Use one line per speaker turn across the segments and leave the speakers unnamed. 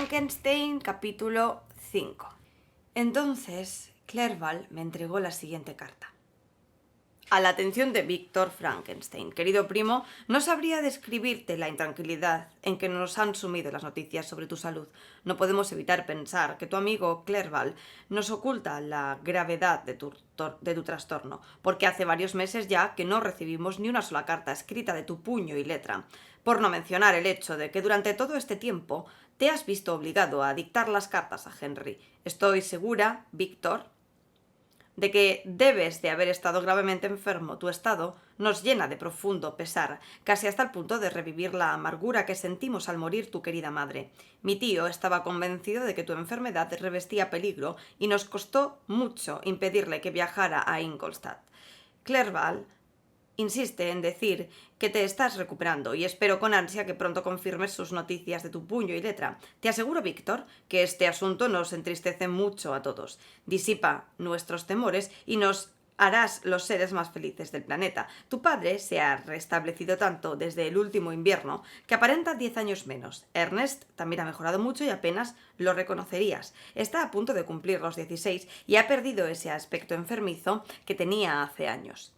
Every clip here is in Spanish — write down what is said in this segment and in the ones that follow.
Frankenstein, capítulo 5. Entonces, Clerval me entregó la siguiente carta. A la atención de Víctor Frankenstein. Querido primo, no sabría describirte la intranquilidad en que nos han sumido las noticias sobre tu salud. No podemos evitar pensar que tu amigo Clerval nos oculta la gravedad de tu trastorno, porque hace varios meses ya que no recibimos ni una sola carta escrita de tu puño y letra. Por no mencionar el hecho de que durante todo este tiempo te has visto obligado a dictar las cartas a Henry. Estoy segura, Víctor, de que debes de haber estado gravemente enfermo. Tu estado nos llena de profundo pesar, casi hasta el punto de revivir la amargura que sentimos al morir tu querida madre. Mi tío estaba convencido de que tu enfermedad revestía peligro y nos costó mucho impedirle que viajara a Ingolstadt. Clerval insiste en decir que te estás recuperando y espero con ansia que pronto confirmes sus noticias de tu puño y letra. Te aseguro, Víctor, que este asunto nos entristece mucho a todos. Disipa nuestros temores y nos harás los seres más felices del planeta. Tu padre se ha restablecido tanto desde el último invierno que aparenta 10 años menos. Ernest también ha mejorado mucho y apenas lo reconocerías. Está a punto de cumplir los 16 y ha perdido ese aspecto enfermizo que tenía hace años.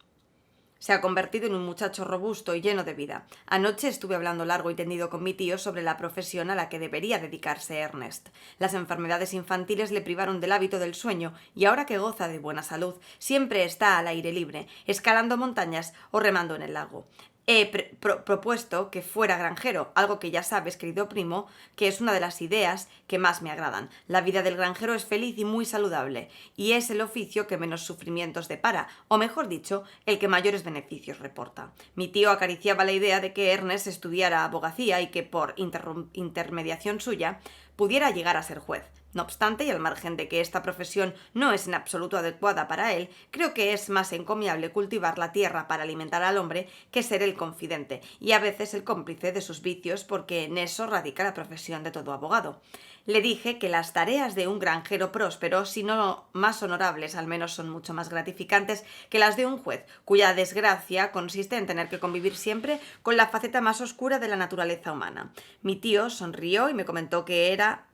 Se ha convertido en un muchacho robusto y lleno de vida. Anoche estuve hablando largo y tendido con mi tío sobre la profesión a la que debería dedicarse Ernest. Las enfermedades infantiles le privaron del hábito del sueño y ahora que goza de buena salud, siempre está al aire libre, escalando montañas o remando en el lago. He propuesto que fuera granjero, algo que ya sabes, querido primo, que es una de las ideas que más me agradan. La vida del granjero es feliz y muy saludable, y es el oficio que menos sufrimientos depara, o mejor dicho, el que mayores beneficios reporta. Mi tío acariciaba la idea de que Ernest estudiara abogacía y que por intermediación suya pudiera llegar a ser juez. No obstante, y al margen de que esta profesión no es en absoluto adecuada para él, creo que es más encomiable cultivar la tierra para alimentar al hombre que ser el confidente, y a veces el cómplice de sus vicios, porque en eso radica la profesión de todo abogado. Le dije que las tareas de un granjero próspero, si no más honorables, al menos son mucho más gratificantes que las de un juez, cuya desgracia consiste en tener que convivir siempre con la faceta más oscura de la naturaleza humana. Mi tío sonrió y me comentó que era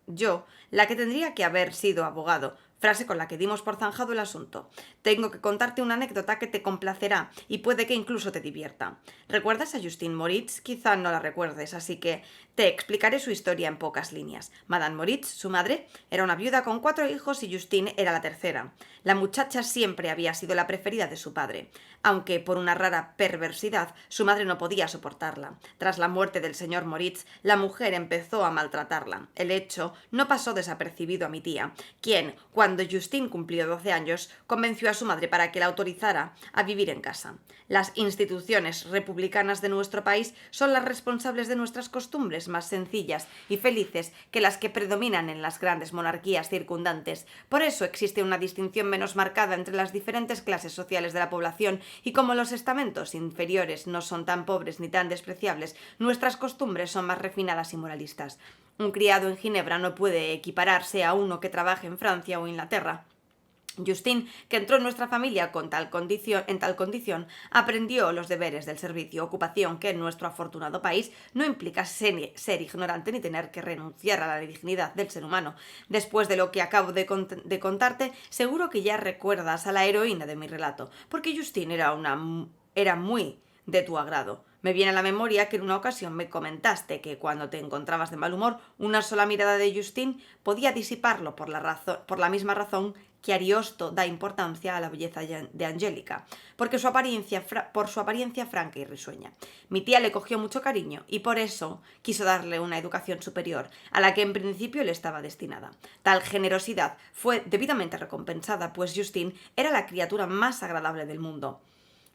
yo la que tendría que haber sido abogado, frase con la que dimos por zanjado el asunto. Tengo que contarte una anécdota que te complacerá y puede que incluso te divierta. ¿Recuerdas a Justine Moritz? Quizá no la recuerdes, así que te explicaré su historia en pocas líneas. Madame Moritz, su madre, era una viuda con 4 hijos y Justine era la tercera. La muchacha siempre había sido la preferida de su padre, aunque por una rara perversidad su madre no podía soportarla. Tras la muerte del señor Moritz, la mujer empezó a maltratarla. El hecho no pasó desapercibido a mi tía, quien, cuando Justine cumplió 12 años, convenció a su madre para que la autorizara a vivir en casa. Las instituciones republicanas de nuestro país son las responsables de nuestras costumbres más sencillas y felices que las que predominan en las grandes monarquías circundantes. Por eso existe una distinción menos marcada entre las diferentes clases sociales de la población y como los estamentos inferiores no son tan pobres ni tan despreciables, nuestras costumbres son más refinadas y moralistas. Un criado en Ginebra no puede equipararse a uno que trabaje en Francia o Inglaterra. Justine, que entró en nuestra familia en tal condición, aprendió los deberes del servicio, ocupación que en nuestro afortunado país no implica ser ignorante ni tener que renunciar a la dignidad del ser humano. Después de lo que acabo de contarte, seguro que ya recuerdas a la heroína de mi relato, porque Justine era muy de tu agrado. Me viene a la memoria que en una ocasión me comentaste que cuando te encontrabas de mal humor, una sola mirada de Justine podía disiparlo por la misma razón que Ariosto da importancia a la belleza de Angélica, por su apariencia franca y risueña. Mi tía le cogió mucho cariño y por eso quiso darle una educación superior, a la que en principio le estaba destinada. Tal generosidad fue debidamente recompensada, pues Justine era la criatura más agradable del mundo.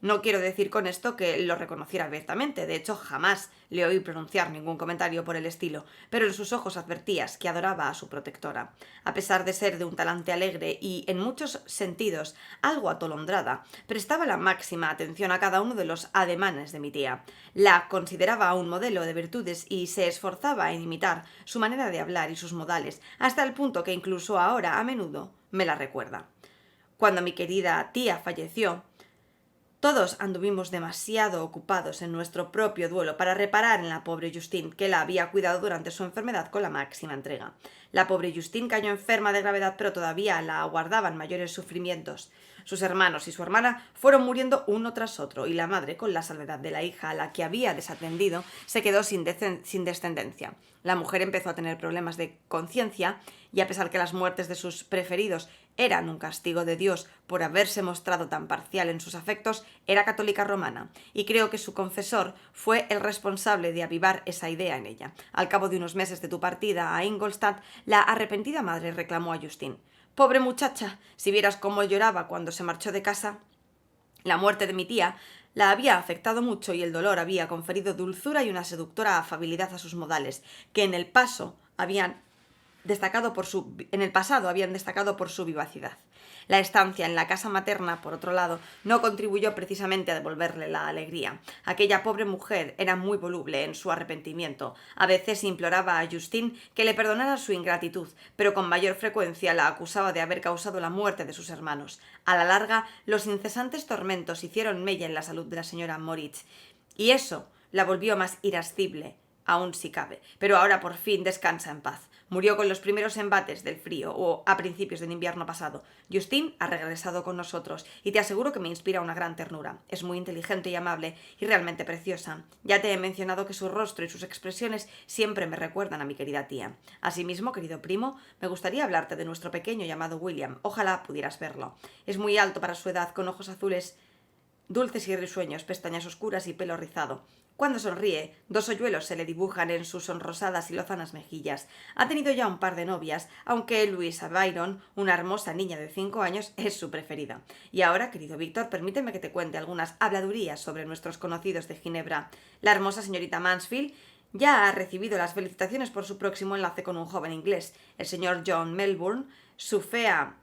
No quiero decir con esto que lo reconociera abiertamente, de hecho jamás le oí pronunciar ningún comentario por el estilo, pero en sus ojos advertías que adoraba a su protectora. A pesar de ser de un talante alegre y, en muchos sentidos, algo atolondrada, prestaba la máxima atención a cada uno de los ademanes de mi tía. La consideraba un modelo de virtudes y se esforzaba en imitar su manera de hablar y sus modales, hasta el punto que incluso ahora, a menudo, me la recuerda. Cuando mi querida tía falleció, Todos anduvimos demasiado ocupados en nuestro propio duelo para reparar en la pobre Justine, que la había cuidado durante su enfermedad con la máxima entrega. La pobre Justine cayó enferma de gravedad, pero todavía la aguardaban mayores sufrimientos. Sus hermanos y su hermana fueron muriendo uno tras otro, y la madre, con la salvedad de la hija a la que había desatendido, se quedó sin descendencia. La mujer empezó a tener problemas de conciencia, y a pesar que las muertes de sus preferidos eran un castigo de Dios por haberse mostrado tan parcial en sus afectos, era católica romana, y creo que su confesor fue el responsable de avivar esa idea en ella. Al cabo de unos meses de tu partida a Ingolstadt, la arrepentida madre reclamó a Justine: «Pobre muchacha, si vieras cómo lloraba cuando se marchó de casa». La muerte de mi tía la había afectado mucho y el dolor había conferido dulzura y una seductora afabilidad a sus modales, que en el pasado habían destacado por su vivacidad. La estancia en la casa materna, por otro lado, no contribuyó precisamente a devolverle la alegría. Aquella pobre mujer era muy voluble en su arrepentimiento. A veces imploraba a Justine que le perdonara su ingratitud, pero con mayor frecuencia la acusaba de haber causado la muerte de sus hermanos. A la larga, los incesantes tormentos hicieron mella en la salud de la señora Moritz, y eso la volvió más irascible, aún si cabe, pero ahora por fin descansa en paz. Murió con los primeros embates del frío o a principios del invierno pasado. Justine ha regresado con nosotros y te aseguro que me inspira una gran ternura. Es muy inteligente y amable y realmente preciosa. Ya te he mencionado que su rostro y sus expresiones siempre me recuerdan a mi querida tía. Asimismo, querido primo, me gustaría hablarte de nuestro pequeño llamado William. Ojalá pudieras verlo. Es muy alto para su edad, con ojos azules dulces y risueños, pestañas oscuras y pelo rizado. Cuando sonríe, dos hoyuelos se le dibujan en sus sonrosadas y lozanas mejillas. Ha tenido ya un par de novias, aunque Louisa Byron, una hermosa niña de 5 años, es su preferida. Y ahora, querido Víctor, permíteme que te cuente algunas habladurías sobre nuestros conocidos de Ginebra. La hermosa señorita Mansfield ya ha recibido las felicitaciones por su próximo enlace con un joven inglés. El señor John Melbourne, su fea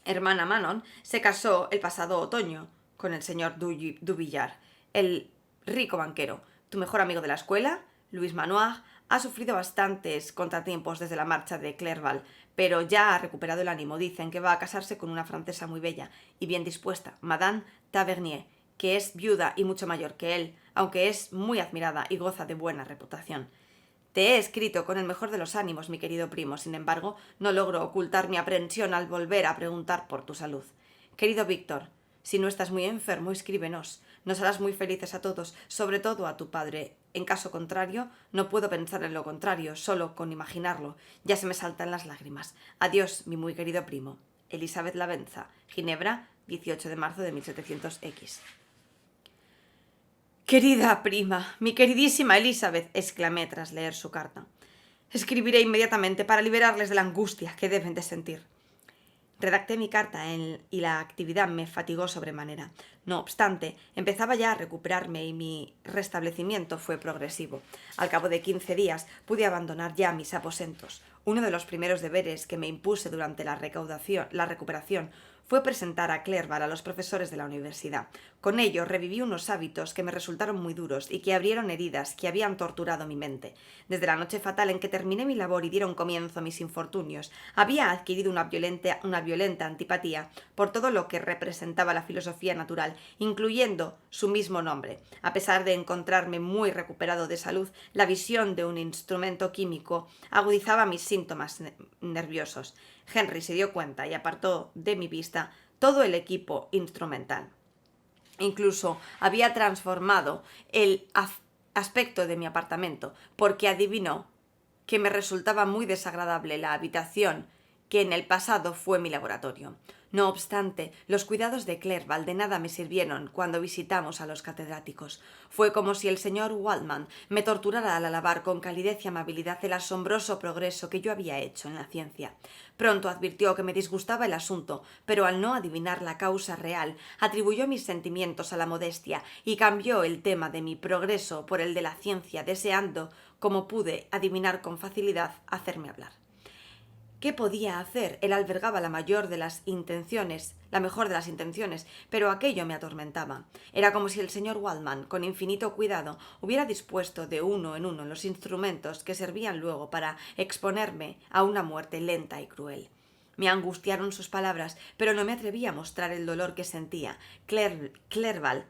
hermana Manon, se casó el pasado otoño con el señor Duvillard, el rico banquero. Tu mejor amigo de la escuela, Louis Manoir, ha sufrido bastantes contratiempos desde la marcha de Clerval, pero ya ha recuperado el ánimo. Dicen que va a casarse con una francesa muy bella y bien dispuesta, Madame Tavernier, que es viuda y mucho mayor que él, aunque es muy admirada y goza de buena reputación. Te he escrito con el mejor de los ánimos, mi querido primo. Sin embargo, no logro ocultar mi aprensión al volver a preguntar por tu salud. Querido Víctor, si no estás muy enfermo, escríbenos. Nos harás muy felices a todos, sobre todo a tu padre. En caso contrario, no puedo pensar en lo contrario, solo con imaginarlo. Ya se me saltan las lágrimas. Adiós, mi muy querido primo. Elizabeth Lavenza, Ginebra, 18 de marzo de 1700X. «Querida prima, mi queridísima Elizabeth», exclamé tras leer su carta. «Escribiré inmediatamente para liberarles de la angustia que deben de sentir». Redacté mi carta y la actividad me fatigó sobremanera. No obstante, empezaba ya a recuperarme y mi restablecimiento fue progresivo. Al cabo de 15 días pude abandonar ya mis aposentos. Uno de los primeros deberes que me impuse durante la recuperación fue presentar a Clerval a los profesores de la universidad. Con ello reviví unos hábitos que me resultaron muy duros y que abrieron heridas que habían torturado mi mente. Desde la noche fatal en que terminé mi labor y dieron comienzo mis infortunios, había adquirido una violenta antipatía por todo lo que representaba la filosofía natural, incluyendo su mismo nombre. A pesar de encontrarme muy recuperado de salud, la visión de un instrumento químico agudizaba mis síntomas nerviosos. Henry se dio cuenta y apartó de mi vista todo el equipo instrumental. Incluso había transformado el aspecto de mi apartamento, porque adivinó que me resultaba muy desagradable la habitación que en el pasado fue mi laboratorio. No obstante, los cuidados de Clerval de nada me sirvieron cuando visitamos a los catedráticos. Fue como si el señor Waldman me torturara al alabar con calidez y amabilidad el asombroso progreso que yo había hecho en la ciencia. Pronto advirtió que me disgustaba el asunto, pero al no adivinar la causa real, atribuyó mis sentimientos a la modestia y cambió el tema de mi progreso por el de la ciencia, deseando, como pude adivinar con facilidad, hacerme hablar. ¿Qué podía hacer? Él albergaba la mejor de las intenciones, pero aquello me atormentaba. Era como si el señor Waldman, con infinito cuidado, hubiera dispuesto de uno en uno los instrumentos que servían luego para exponerme a una muerte lenta y cruel. Me angustiaron sus palabras, pero no me atreví a mostrar el dolor que sentía. Clerval,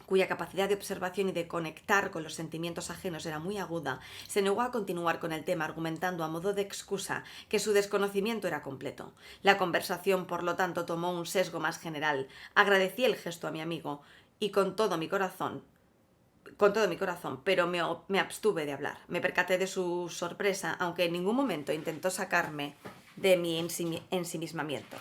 cuya capacidad de observación y de conectar con los sentimientos ajenos era muy aguda, se negó a continuar con el tema, argumentando a modo de excusa que su desconocimiento era completo. La conversación, por lo tanto, tomó un sesgo más general. Agradecí el gesto a mi amigo y con todo mi corazón, pero me abstuve de hablar. Me percaté de su sorpresa, aunque en ningún momento intentó sacarme de mi ensimismamiento.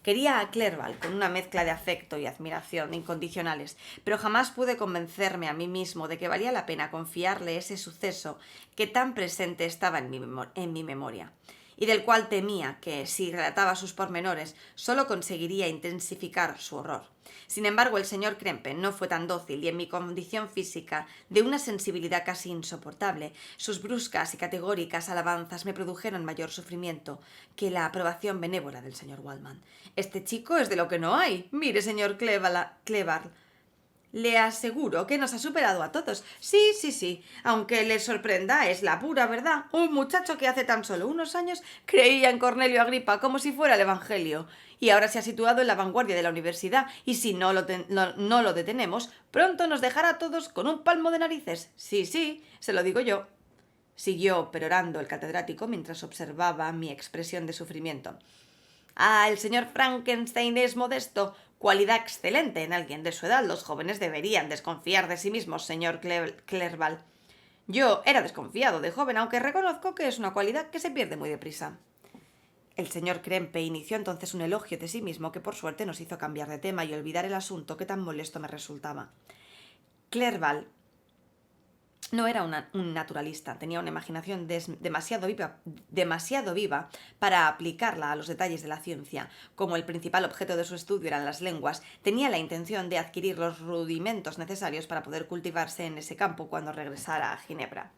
Quería a Clerval con una mezcla de afecto y admiración incondicionales, pero jamás pude convencerme a mí mismo de que valía la pena confiarle ese suceso que tan presente estaba en mi memoria, y del cual temía que, si relataba sus pormenores, solo conseguiría intensificar su horror. Sin embargo, el señor Krempen no fue tan dócil y en mi condición física, de una sensibilidad casi insoportable, sus bruscas y categóricas alabanzas me produjeron mayor sufrimiento que la aprobación benévola del señor Waldman. «Este chico es de lo que no hay. Mire, señor Clevar, le aseguro que nos ha superado a todos. Sí. Aunque le sorprenda, es la pura verdad. Un muchacho que hace tan solo unos años creía en Cornelio Agripa como si fuera el Evangelio. Y ahora se ha situado en la vanguardia de la universidad. Y si no lo detenemos, pronto nos dejará a todos con un palmo de narices. Sí, se lo digo yo», siguió perorando el catedrático mientras observaba mi expresión de sufrimiento. «Ah, el señor Frankenstein es modesto, cualidad excelente en alguien de su edad. Los jóvenes deberían desconfiar de sí mismos, señor Clerval. Yo era desconfiado de joven, aunque reconozco que es una cualidad que se pierde muy deprisa». El señor Krempe inició entonces un elogio de sí mismo que por suerte nos hizo cambiar de tema y olvidar el asunto que tan molesto me resultaba. Clerval no era un naturalista, tenía una imaginación demasiado viva para aplicarla a los detalles de la ciencia. Como el principal objeto de su estudio eran las lenguas, tenía la intención de adquirir los rudimentos necesarios para poder cultivarse en ese campo cuando regresara a Ginebra.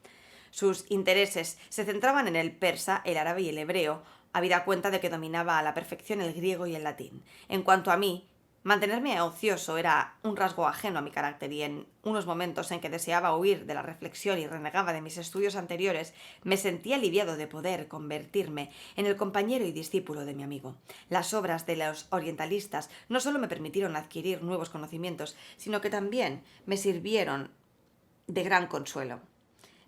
Sus intereses se centraban en el persa, el árabe y el hebreo, habida cuenta de que dominaba a la perfección el griego y el latín. En cuanto a mí, mantenerme ocioso era un rasgo ajeno a mi carácter y en unos momentos en que deseaba huir de la reflexión y renegaba de mis estudios anteriores, me sentía aliviado de poder convertirme en el compañero y discípulo de mi amigo. Las obras de los orientalistas no solo me permitieron adquirir nuevos conocimientos, sino que también me sirvieron de gran consuelo.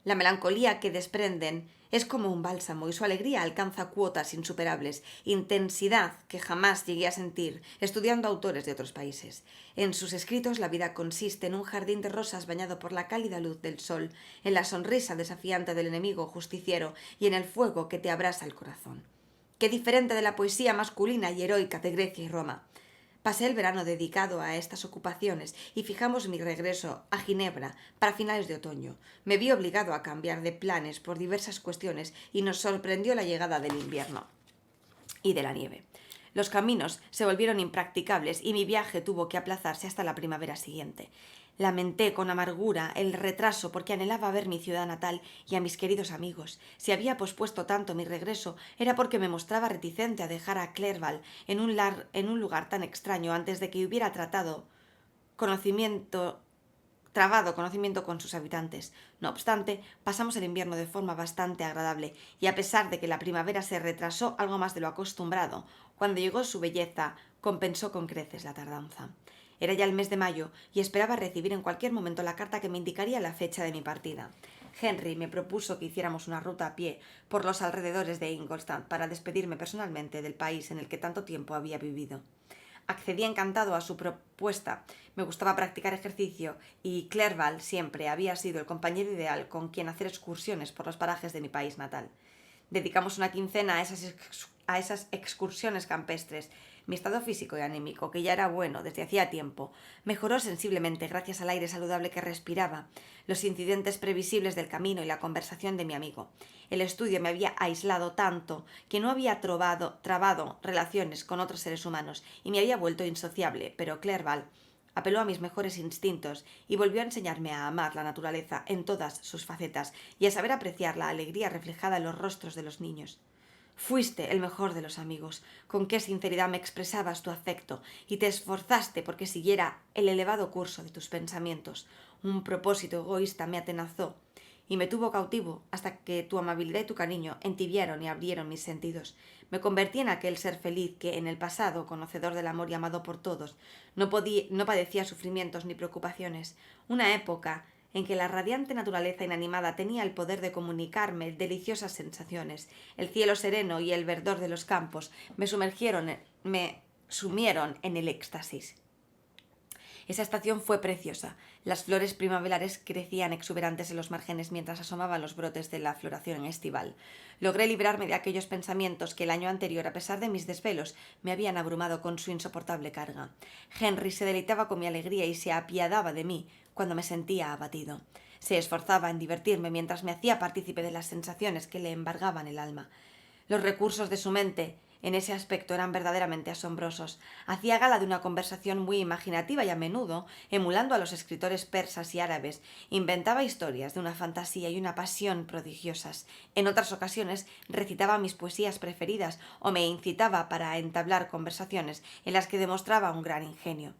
La melancolía que desprenden es como un bálsamo y su alegría alcanza cuotas insuperables, intensidad que jamás llegué a sentir estudiando autores de otros países. En sus escritos la vida consiste en un jardín de rosas bañado por la cálida luz del sol, en la sonrisa desafiante del enemigo justiciero y en el fuego que te abrasa el corazón. Qué diferente de la poesía masculina y heroica de Grecia y Roma. Pasé el verano dedicado a estas ocupaciones y fijamos mi regreso a Ginebra para finales de otoño. Me vi obligado a cambiar de planes por diversas cuestiones y nos sorprendió la llegada del invierno y de la nieve. Los caminos se volvieron impracticables y mi viaje tuvo que aplazarse hasta la primavera siguiente. Lamenté con amargura el retraso porque anhelaba ver mi ciudad natal y a mis queridos amigos. Si había pospuesto tanto mi regreso era porque me mostraba reticente a dejar a Clerval en un lugar tan extraño antes de que hubiera trabado conocimiento con sus habitantes. No obstante, pasamos el invierno de forma bastante agradable y a pesar de que la primavera se retrasó algo más de lo acostumbrado, cuando llegó su belleza compensó con creces la tardanza. Era ya el mes de mayo y esperaba recibir en cualquier momento la carta que me indicaría la fecha de mi partida. Henry me propuso que hiciéramos una ruta a pie por los alrededores de Ingolstadt para despedirme personalmente del país en el que tanto tiempo había vivido. Accedí encantado a su propuesta. Me gustaba practicar ejercicio y Clerval siempre había sido el compañero ideal con quien hacer excursiones por los parajes de mi país natal. Dedicamos una quincena a esas excursiones campestres. Mi estado físico y anímico, que ya era bueno desde hacía tiempo, mejoró sensiblemente gracias al aire saludable que respiraba, los incidentes previsibles del camino y la conversación de mi amigo. El estudio me había aislado tanto que no había trabado relaciones con otros seres humanos y me había vuelto insociable, pero Clerval apeló a mis mejores instintos y volvió a enseñarme a amar la naturaleza en todas sus facetas y a saber apreciar la alegría reflejada en los rostros de los niños. Fuiste el mejor de los amigos. Con qué sinceridad me expresabas tu afecto y te esforzaste porque siguiera el elevado curso de tus pensamientos. Un propósito egoísta me atenazó y me tuvo cautivo hasta que tu amabilidad y tu cariño entibiaron y abrieron mis sentidos. Me convertí en aquel ser feliz que, en el pasado, conocedor del amor y amado por todos, no padecía sufrimientos ni preocupaciones. Una época en que la radiante naturaleza inanimada tenía el poder de comunicarme deliciosas sensaciones. El cielo sereno y el verdor de los campos me sumieron en el éxtasis. Esa estación fue preciosa. Las flores primaverales crecían exuberantes en los márgenes mientras asomaban los brotes de la floración estival. Logré librarme de aquellos pensamientos que el año anterior, a pesar de mis desvelos, me habían abrumado con su insoportable carga. Henry se deleitaba con mi alegría y se apiadaba de mí cuando me sentía abatido. Se esforzaba en divertirme mientras me hacía partícipe de las sensaciones que le embargaban el alma. Los recursos de su mente en ese aspecto eran verdaderamente asombrosos. Hacía gala de una conversación muy imaginativa y a menudo, emulando a los escritores persas y árabes, inventaba historias de una fantasía y una pasión prodigiosas. En otras ocasiones recitaba mis poesías preferidas o me incitaba para entablar conversaciones en las que demostraba un gran ingenio.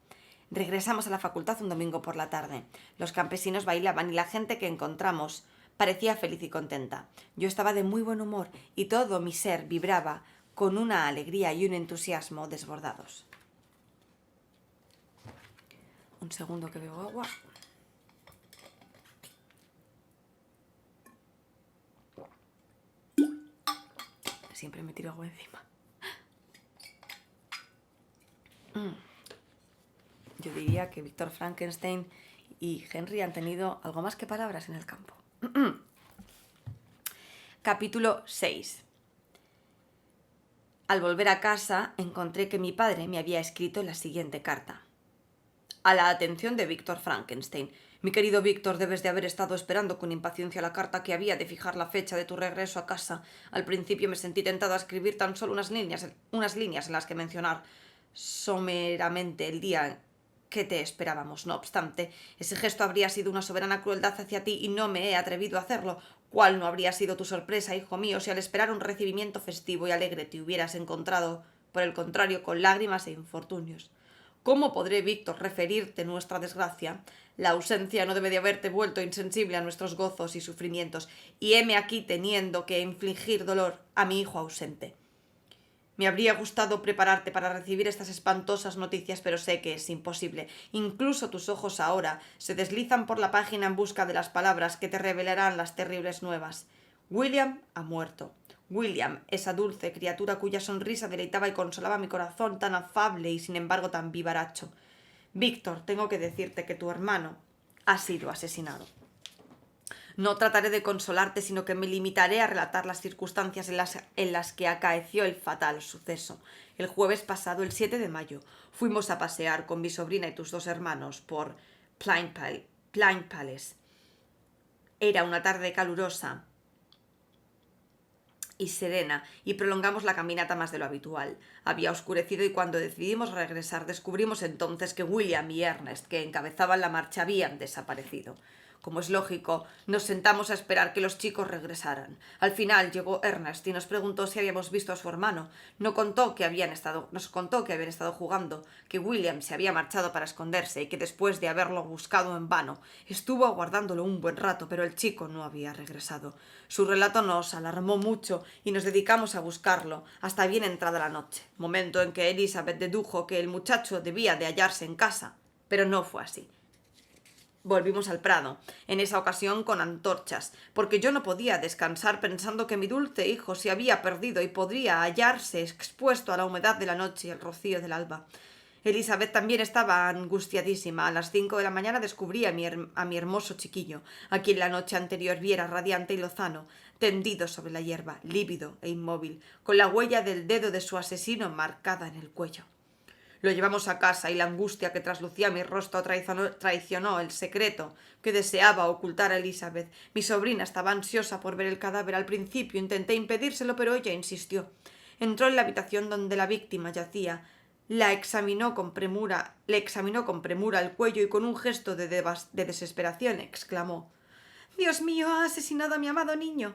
Regresamos a la facultad un domingo por la tarde. Los campesinos bailaban y la gente que encontramos parecía feliz y contenta. Yo estaba de muy buen humor y todo mi ser vibraba con una alegría y un entusiasmo desbordados. Un segundo que bebo agua. Siempre me tiro agua encima. Yo diría que Víctor Frankenstein y Henry han tenido algo más que palabras en el campo. Capítulo 6. Al volver a casa, encontré que mi padre me había escrito la siguiente carta. A la atención de Víctor Frankenstein. Mi querido Víctor, debes de haber estado esperando con impaciencia la carta que había de fijar la fecha de tu regreso a casa. Al principio me sentí tentado a escribir tan solo unas líneas en las que mencionar someramente el día que te esperábamos. No obstante, ese gesto habría sido una soberana crueldad hacia ti y no me he atrevido a hacerlo. ¿Cuál no habría sido tu sorpresa, hijo mío, si al esperar un recibimiento festivo y alegre te hubieras encontrado, por el contrario, con lágrimas e infortunios? ¿Cómo podré, Víctor, referirte nuestra desgracia? La ausencia no debe de haberte vuelto insensible a nuestros gozos y sufrimientos, y heme aquí teniendo que infligir dolor a mi hijo ausente. Me habría gustado prepararte para recibir estas espantosas noticias, pero sé que es imposible. Incluso tus ojos ahora se deslizan por la página en busca de las palabras que te revelarán las terribles nuevas. William ha muerto. William, esa dulce criatura cuya sonrisa deleitaba y consolaba mi corazón, tan afable y sin embargo tan vivaracho. Víctor, tengo que decirte que tu hermano ha sido asesinado. No trataré de consolarte, sino que me limitaré a relatar las circunstancias en las que acaeció el fatal suceso. El jueves pasado, el 7 de mayo, fuimos a pasear con mi sobrina y tus dos hermanos por Plain Palace. Era una tarde calurosa y serena, y prolongamos la caminata más de lo habitual. Había oscurecido y cuando decidimos regresar descubrimos entonces que William y Ernest, que encabezaban la marcha, habían desaparecido. Como es lógico, nos sentamos a esperar que los chicos regresaran. Al final llegó Ernest y nos preguntó si habíamos visto a su hermano. Nos contó que habían estado jugando, que William se había marchado para esconderse y que después de haberlo buscado en vano, estuvo aguardándolo un buen rato, pero el chico no había regresado. Su relato nos alarmó mucho y nos dedicamos a buscarlo hasta bien entrada la noche, momento en que Elizabeth dedujo que el muchacho debía de hallarse en casa, pero no fue así. Volvimos al prado, en esa ocasión con antorchas, porque yo no podía descansar pensando que mi dulce hijo se había perdido y podría hallarse expuesto a la humedad de la noche y el rocío del alba. Elizabeth también estaba angustiadísima. A las 5 de la mañana descubrí a mi hermoso chiquillo, a quien la noche anterior viera radiante y lozano, tendido sobre la hierba, lívido e inmóvil, con la huella del dedo de su asesino marcada en el cuello. Lo llevamos a casa y la angustia que traslucía mi rostro traicionó el secreto que deseaba ocultar a Elizabeth. Mi sobrina estaba ansiosa por ver el cadáver. Al principio intenté impedírselo, pero ella insistió. Entró en la habitación donde la víctima yacía, le examinó con premura el cuello y con un gesto de desesperación exclamó: «¡Dios mío, ha asesinado a mi amado niño!».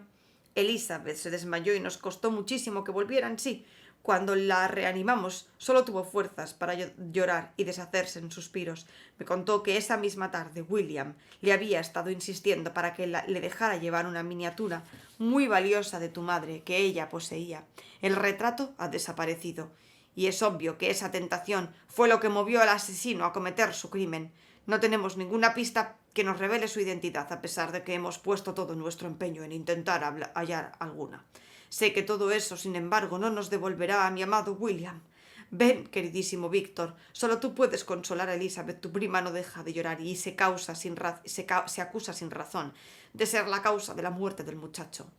Elizabeth se desmayó y nos costó muchísimo que volviera en sí. Cuando la reanimamos, solo tuvo fuerzas para llorar y deshacerse en suspiros. Me contó que esa misma tarde William le había estado insistiendo para que le dejara llevar una miniatura muy valiosa de tu madre que ella poseía. El retrato ha desaparecido, y es obvio que esa tentación fue lo que movió al asesino a cometer su crimen. No tenemos ninguna pista que nos revele su identidad, a pesar de que hemos puesto todo nuestro empeño en intentar hallar alguna. Sé que todo eso, sin embargo, no nos devolverá a mi amado William. Ven, queridísimo Víctor, solo tú puedes consolar a Elizabeth. Tu prima no deja de llorar y se acusa sin razón de ser la causa de la muerte del muchacho.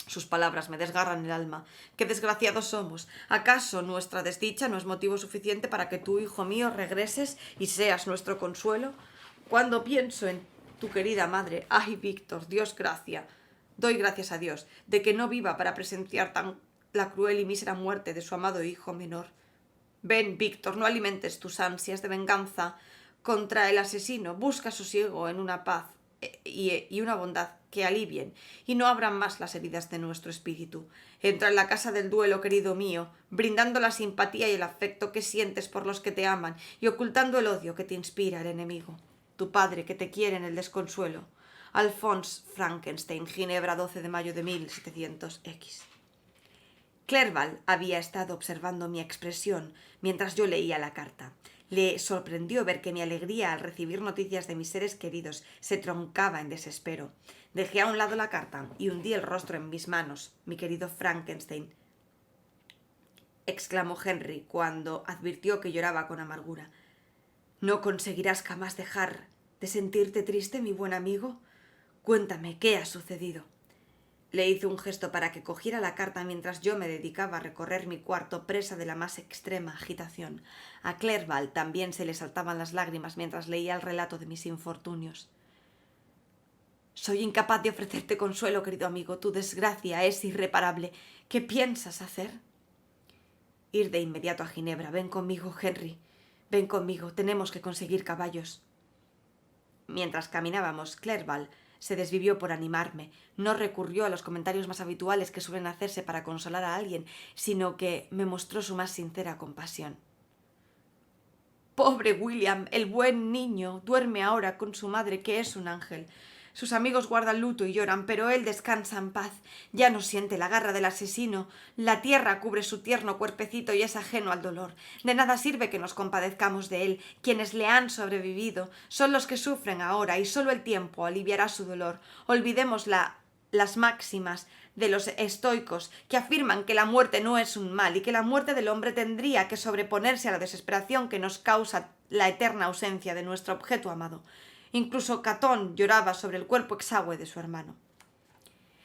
Sus palabras me desgarran el alma. ¡Qué desgraciados somos! ¿Acaso nuestra desdicha no es motivo suficiente para que tú, hijo mío, regreses y seas nuestro consuelo? Cuando pienso en tu querida madre, ¡ay, Víctor, Dios gracia! Doy gracias a Dios de que no viva para presenciar la cruel y mísera muerte de su amado hijo menor. Ven, Víctor, no alimentes tus ansias de venganza contra el asesino. Busca sosiego en una paz y una bondad que alivien y no abran más las heridas de nuestro espíritu. Entra en la casa del duelo, querido mío, brindando la simpatía y el afecto que sientes por los que te aman y ocultando el odio que te inspira el enemigo. Tu padre, que te quiere en el desconsuelo. Alphonse Frankenstein, Ginebra, 12 de mayo de 1700X. Clerval había estado observando mi expresión mientras yo leía la carta. Le sorprendió ver que mi alegría al recibir noticias de mis seres queridos se troncaba en desespero. Dejé a un lado la carta y hundí el rostro en mis manos. Mi querido Frankenstein, exclamó Henry cuando advirtió que lloraba con amargura. ¿No conseguirás jamás dejar de sentirte triste, mi buen amigo? Cuéntame, ¿qué ha sucedido? Le hice un gesto para que cogiera la carta mientras yo me dedicaba a recorrer mi cuarto presa de la más extrema agitación. A Clerval también se le saltaban las lágrimas mientras leía el relato de mis infortunios. Soy incapaz de ofrecerte consuelo, querido amigo. Tu desgracia es irreparable. ¿Qué piensas hacer? Ir de inmediato a Ginebra. Ven conmigo, Henry. Ven conmigo. Tenemos que conseguir caballos. Mientras caminábamos, Clerval se desvivió por animarme. No recurrió a los comentarios más habituales que suelen hacerse para consolar a alguien, sino que me mostró su más sincera compasión. Pobre William, el buen niño, duerme ahora con su madre, que es un ángel. Sus amigos guardan luto y lloran, pero él descansa en paz. Ya no siente la garra del asesino. La tierra cubre su tierno cuerpecito y es ajeno al dolor. De nada sirve que nos compadezcamos de él. Quienes le han sobrevivido son los que sufren ahora y solo el tiempo aliviará su dolor. Olvidemos las máximas de los estoicos que afirman que la muerte no es un mal y que la muerte del hombre tendría que sobreponerse a la desesperación que nos causa la eterna ausencia de nuestro objeto amado. Incluso Catón lloraba sobre el cuerpo exangüe de su hermano.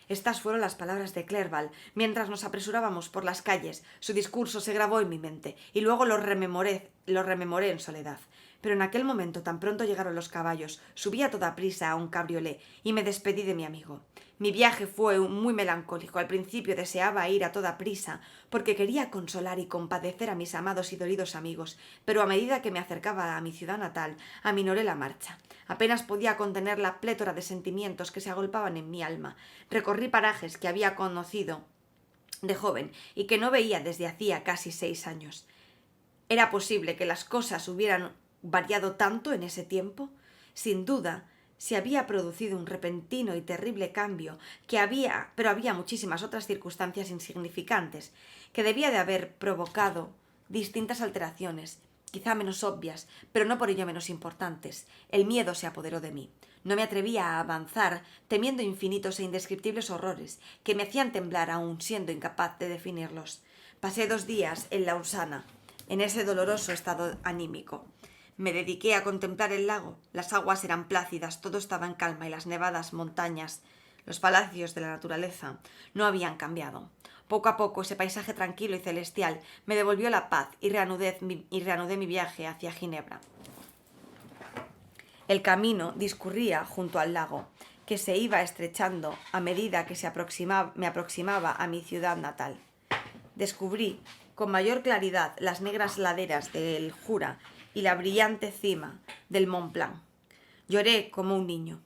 Estas fueron las palabras de Clerval mientras nos apresurábamos por las calles. Su discurso se grabó en mi mente y luego lo rememoré en soledad. Pero en aquel momento, tan pronto llegaron los caballos, subí a toda prisa a un cabriolé y me despedí de mi amigo. Mi viaje fue muy melancólico. Al principio deseaba ir a toda prisa porque quería consolar y compadecer a mis amados y dolidos amigos, pero a medida que me acercaba a mi ciudad natal, aminoré la marcha. Apenas podía contener la plétora de sentimientos que se agolpaban en mi alma. Recorrí parajes que había conocido de joven y que no veía desde hacía casi 6 años. ¿Era posible que las cosas hubieran variado tanto en ese tiempo? Sin duda, se había producido un repentino y terrible cambio, pero había muchísimas otras circunstancias insignificantes que debía de haber provocado distintas alteraciones, quizá menos obvias, pero no por ello menos importantes. El miedo se apoderó de mí. No me atrevía a avanzar, temiendo infinitos e indescriptibles horrores que me hacían temblar aún siendo incapaz de definirlos. Pasé 2 días en Lausana, en ese doloroso estado anímico. Me dediqué a contemplar el lago. Las aguas eran plácidas, todo estaba en calma y las nevadas montañas, los palacios de la naturaleza, no habían cambiado. Poco a poco ese paisaje tranquilo y celestial me devolvió la paz y reanudé mi viaje hacia Ginebra. El camino discurría junto al lago, que se iba estrechando a medida que me aproximaba a mi ciudad natal. Descubrí con mayor claridad las negras laderas del Jura y la brillante cima del Mont Blanc. Lloré como un niño.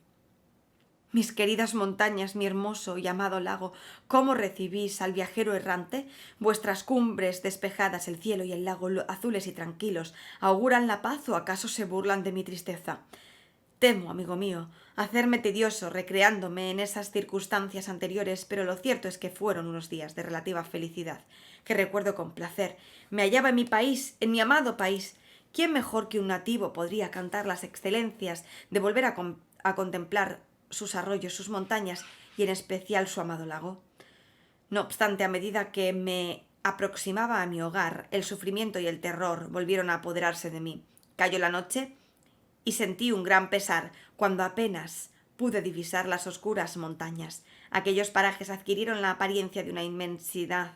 Mis queridas montañas, mi hermoso y amado lago, ¿cómo recibís al viajero errante? Vuestras cumbres despejadas, el cielo y el lago azules y tranquilos, ¿auguran la paz o acaso se burlan de mi tristeza? Temo, amigo mío, hacerme tedioso recreándome en esas circunstancias anteriores, pero lo cierto es que fueron unos días de relativa felicidad, que recuerdo con placer. Me hallaba en mi país, en mi amado país. ¿Quién mejor que un nativo podría cantar las excelencias de volver a contemplar sus arroyos, sus montañas y en especial su amado lago? No obstante, a medida que me aproximaba a mi hogar, el sufrimiento y el terror volvieron a apoderarse de mí. Cayó la noche y sentí un gran pesar cuando apenas pude divisar las oscuras montañas. Aquellos parajes adquirieron la apariencia de una inmensa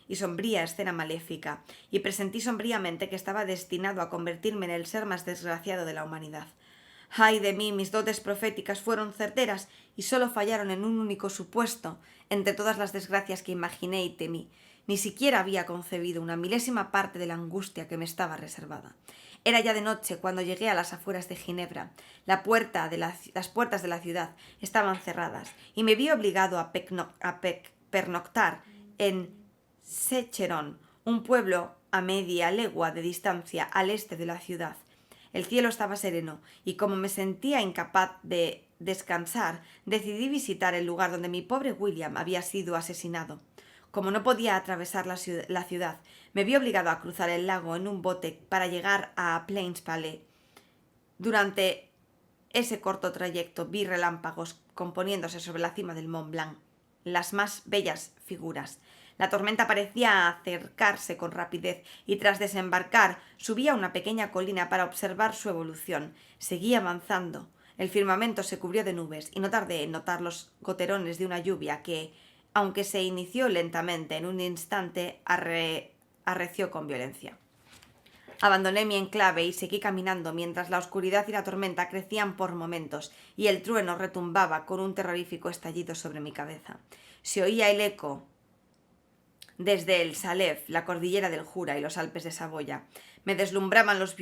y sombría escena maléfica, y presentí sombríamente que estaba destinado a convertirme en el ser más desgraciado de la humanidad. ¡Ay de mí! Mis dotes proféticas fueron certeras y solo fallaron en un único supuesto entre todas las desgracias que imaginé y temí. Ni siquiera había concebido una milésima parte de la angustia que me estaba reservada. Era ya de noche cuando llegué a las afueras de Ginebra. Las puertas de la ciudad estaban cerradas y me vi obligado a pernoctar en Secheron, un pueblo a media legua de distancia al este de la ciudad. El cielo estaba sereno y como me sentía incapaz de descansar, decidí visitar el lugar donde mi pobre William había sido asesinado. Como no podía atravesar la ciudad, me vi obligado a cruzar el lago en un bote para llegar a Plains Palais. Durante ese corto trayecto vi relámpagos componiéndose sobre la cima del Mont Blanc, las más bellas figuras. La tormenta parecía acercarse con rapidez y tras desembarcar subí a una pequeña colina para observar su evolución. Seguí avanzando. El firmamento se cubrió de nubes y no tardé en notar los goterones de una lluvia que, aunque se inició lentamente en un instante, arreció con violencia. Abandoné mi enclave y seguí caminando mientras la oscuridad y la tormenta crecían por momentos y el trueno retumbaba con un terrorífico estallido sobre mi cabeza. Se oía el eco desde el Salève, la cordillera del Jura y los Alpes de Saboya. Me deslumbraban los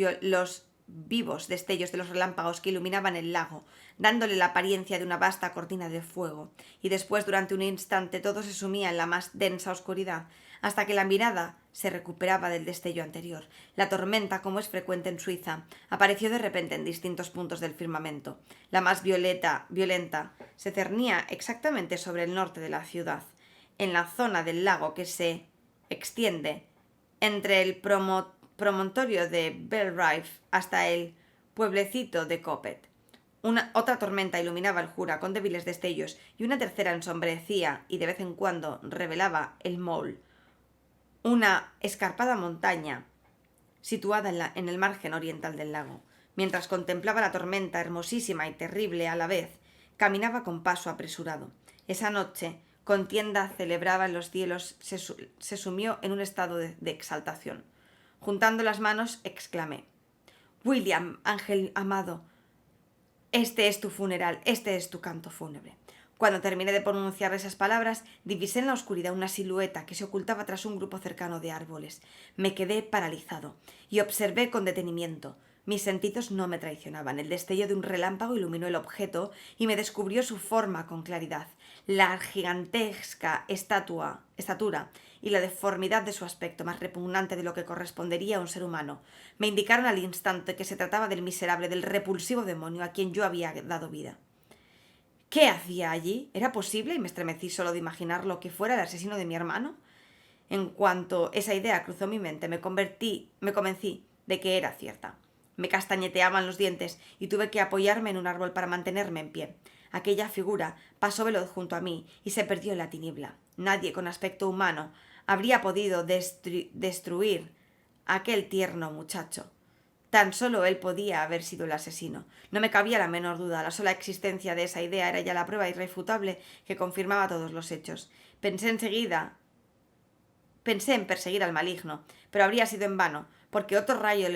vivos destellos de los relámpagos que iluminaban el lago, dándole la apariencia de una vasta cortina de fuego, y después durante un instante todo se sumía en la más densa oscuridad, hasta que la mirada se recuperaba del destello anterior. La tormenta, como es frecuente en Suiza, apareció de repente en distintos puntos del firmamento. La más violenta se cernía exactamente sobre el norte de la ciudad, en la zona del lago que se extiende entre el promontorio de Belrive hasta el pueblecito de Coppet. Otra tormenta iluminaba el Jura con débiles destellos y una tercera ensombrecía y de vez en cuando revelaba el Maule, una escarpada montaña situada en el margen oriental del lago. Mientras contemplaba la tormenta hermosísima y terrible a la vez, caminaba con paso apresurado. Esa noche, contienda celebraba en los cielos, se sumió en un estado de exaltación. Juntando las manos, exclamé: «William, ángel amado, este es tu funeral, este es tu canto fúnebre». Cuando terminé de pronunciar esas palabras, divisé en la oscuridad una silueta que se ocultaba tras un grupo cercano de árboles. Me quedé paralizado y observé con detenimiento. Mis sentidos no me traicionaban. El destello de un relámpago iluminó el objeto y me descubrió su forma con claridad. La gigantesca estatura y la deformidad de su aspecto, más repugnante de lo que correspondería a un ser humano, me indicaron al instante que se trataba del miserable, del repulsivo demonio a quien yo había dado vida. ¿Qué hacía allí? ¿Era posible? Y me estremecí solo de imaginar lo que fuera el asesino de mi hermano. En cuanto esa idea cruzó mi mente, me convencí de que era cierta. Me castañeteaban los dientes y tuve que apoyarme en un árbol para mantenerme en pie. Aquella figura pasó veloz junto a mí y se perdió en la tiniebla. Nadie con aspecto humano habría podido destruir a aquel tierno muchacho. Tan solo él podía haber sido el asesino. No me cabía la menor duda. La sola existencia de esa idea era ya la prueba irrefutable que confirmaba todos los hechos. Pensé en perseguir al maligno, pero habría sido en vano, porque otro rayo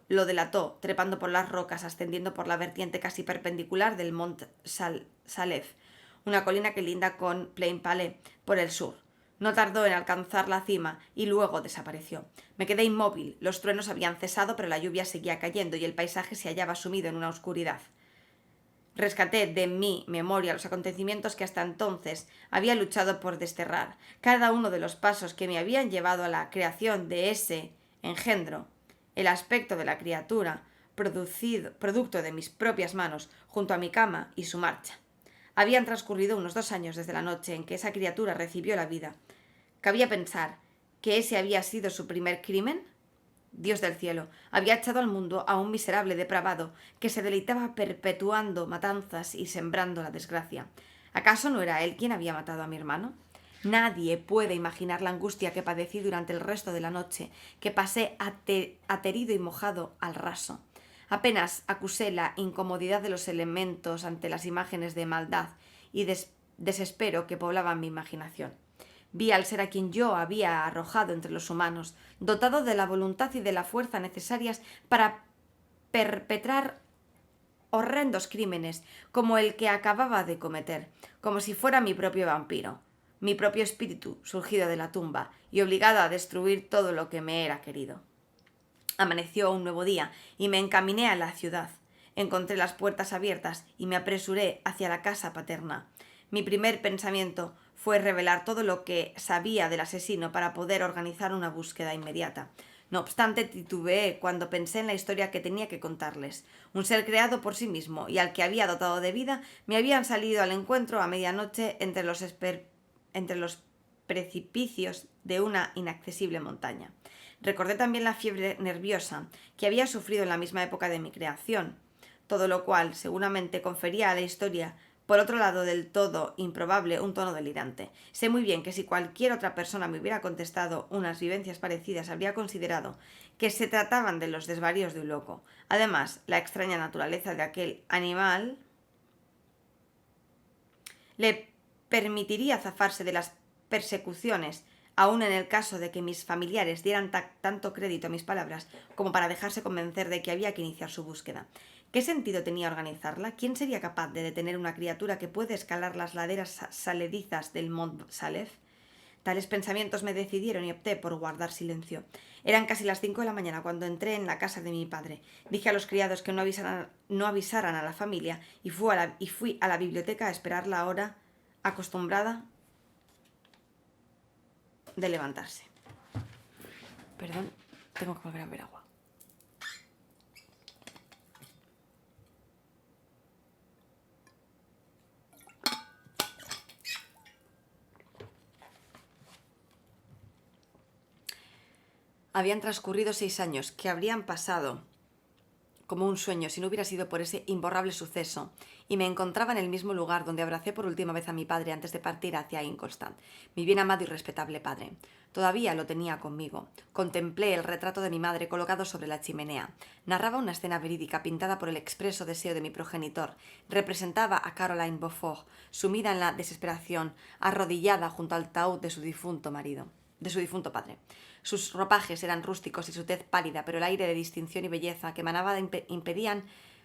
lo delató, trepando por las rocas, ascendiendo por la vertiente casi perpendicular del Mont Salève, una colina que linda con Plains Palais por el sur. No tardó en alcanzar la cima y luego desapareció. Me quedé inmóvil. Los truenos habían cesado, pero la lluvia seguía cayendo y el paisaje se hallaba sumido en una oscuridad. Rescaté de mi memoria los acontecimientos que hasta entonces había luchado por desterrar, cada uno de los pasos que me habían llevado a la creación de ese engendro, el aspecto de la criatura, producto de mis propias manos, junto a mi cama y su marcha. Habían transcurrido unos 2 años desde la noche en que esa criatura recibió la vida. Cabía pensar que ese había sido su primer crimen. Dios del cielo había echado al mundo a un miserable depravado que se deleitaba perpetuando matanzas y sembrando la desgracia. ¿Acaso no era él quien había matado a mi hermano? Nadie puede imaginar la angustia que padecí durante el resto de la noche, que pasé aterido y mojado al raso. Apenas acusé la incomodidad de los elementos ante las imágenes de maldad y desespero que poblaban mi imaginación. Vi al ser a quien yo había arrojado entre los humanos, dotado de la voluntad y de la fuerza necesarias para perpetrar horrendos crímenes como el que acababa de cometer, como si fuera mi propio vampiro, mi propio espíritu surgido de la tumba y obligado a destruir todo lo que me era querido. Amaneció un nuevo día y me encaminé a la ciudad. Encontré las puertas abiertas y me apresuré hacia la casa paterna. Mi primer pensamiento fue revelar todo lo que sabía del asesino para poder organizar una búsqueda inmediata. No obstante, titubeé cuando pensé en la historia que tenía que contarles. Un ser creado por sí mismo y al que había dotado de vida me habían salido al encuentro a medianoche entre los precipicios de una inaccesible montaña. Recordé también la fiebre nerviosa que había sufrido en la misma época de mi creación, todo lo cual seguramente confería a la historia, por otro lado del todo improbable, un tono delirante. Sé muy bien que si cualquier otra persona me hubiera contestado unas vivencias parecidas, habría considerado que se trataban de los desvaríos de un loco. Además, la extraña naturaleza de aquel animal le permitiría zafarse de las persecuciones, aun en el caso de que mis familiares dieran tanto crédito a mis palabras como para dejarse convencer de que había que iniciar su búsqueda. ¿Qué sentido tenía organizarla? ¿Quién sería capaz de detener una criatura que puede escalar las laderas saledizas del Mont Salef? Tales pensamientos me decidieron y opté por guardar silencio. Eran casi las 5 de la mañana cuando entré en la casa de mi padre. Dije a los criados que no avisaran a la familia y fui a la biblioteca a esperar la hora acostumbrada de levantarse. Perdón, tengo que volver a beber agua. Habían transcurrido 6 años, que habrían pasado como un sueño si no hubiera sido por ese imborrable suceso, y me encontraba en el mismo lugar donde abracé por última vez a mi padre antes de partir hacia Ingolstadt, mi bien amado y respetable padre. Todavía lo tenía conmigo. Contemplé el retrato de mi madre colocado sobre la chimenea. Narraba una escena verídica pintada por el expreso deseo de mi progenitor. Representaba a Caroline Beaufort, sumida en la desesperación, arrodillada junto al ataúd de su difunto padre. Sus ropajes eran rústicos y su tez pálida, pero el aire de distinción y belleza que emanaba impedían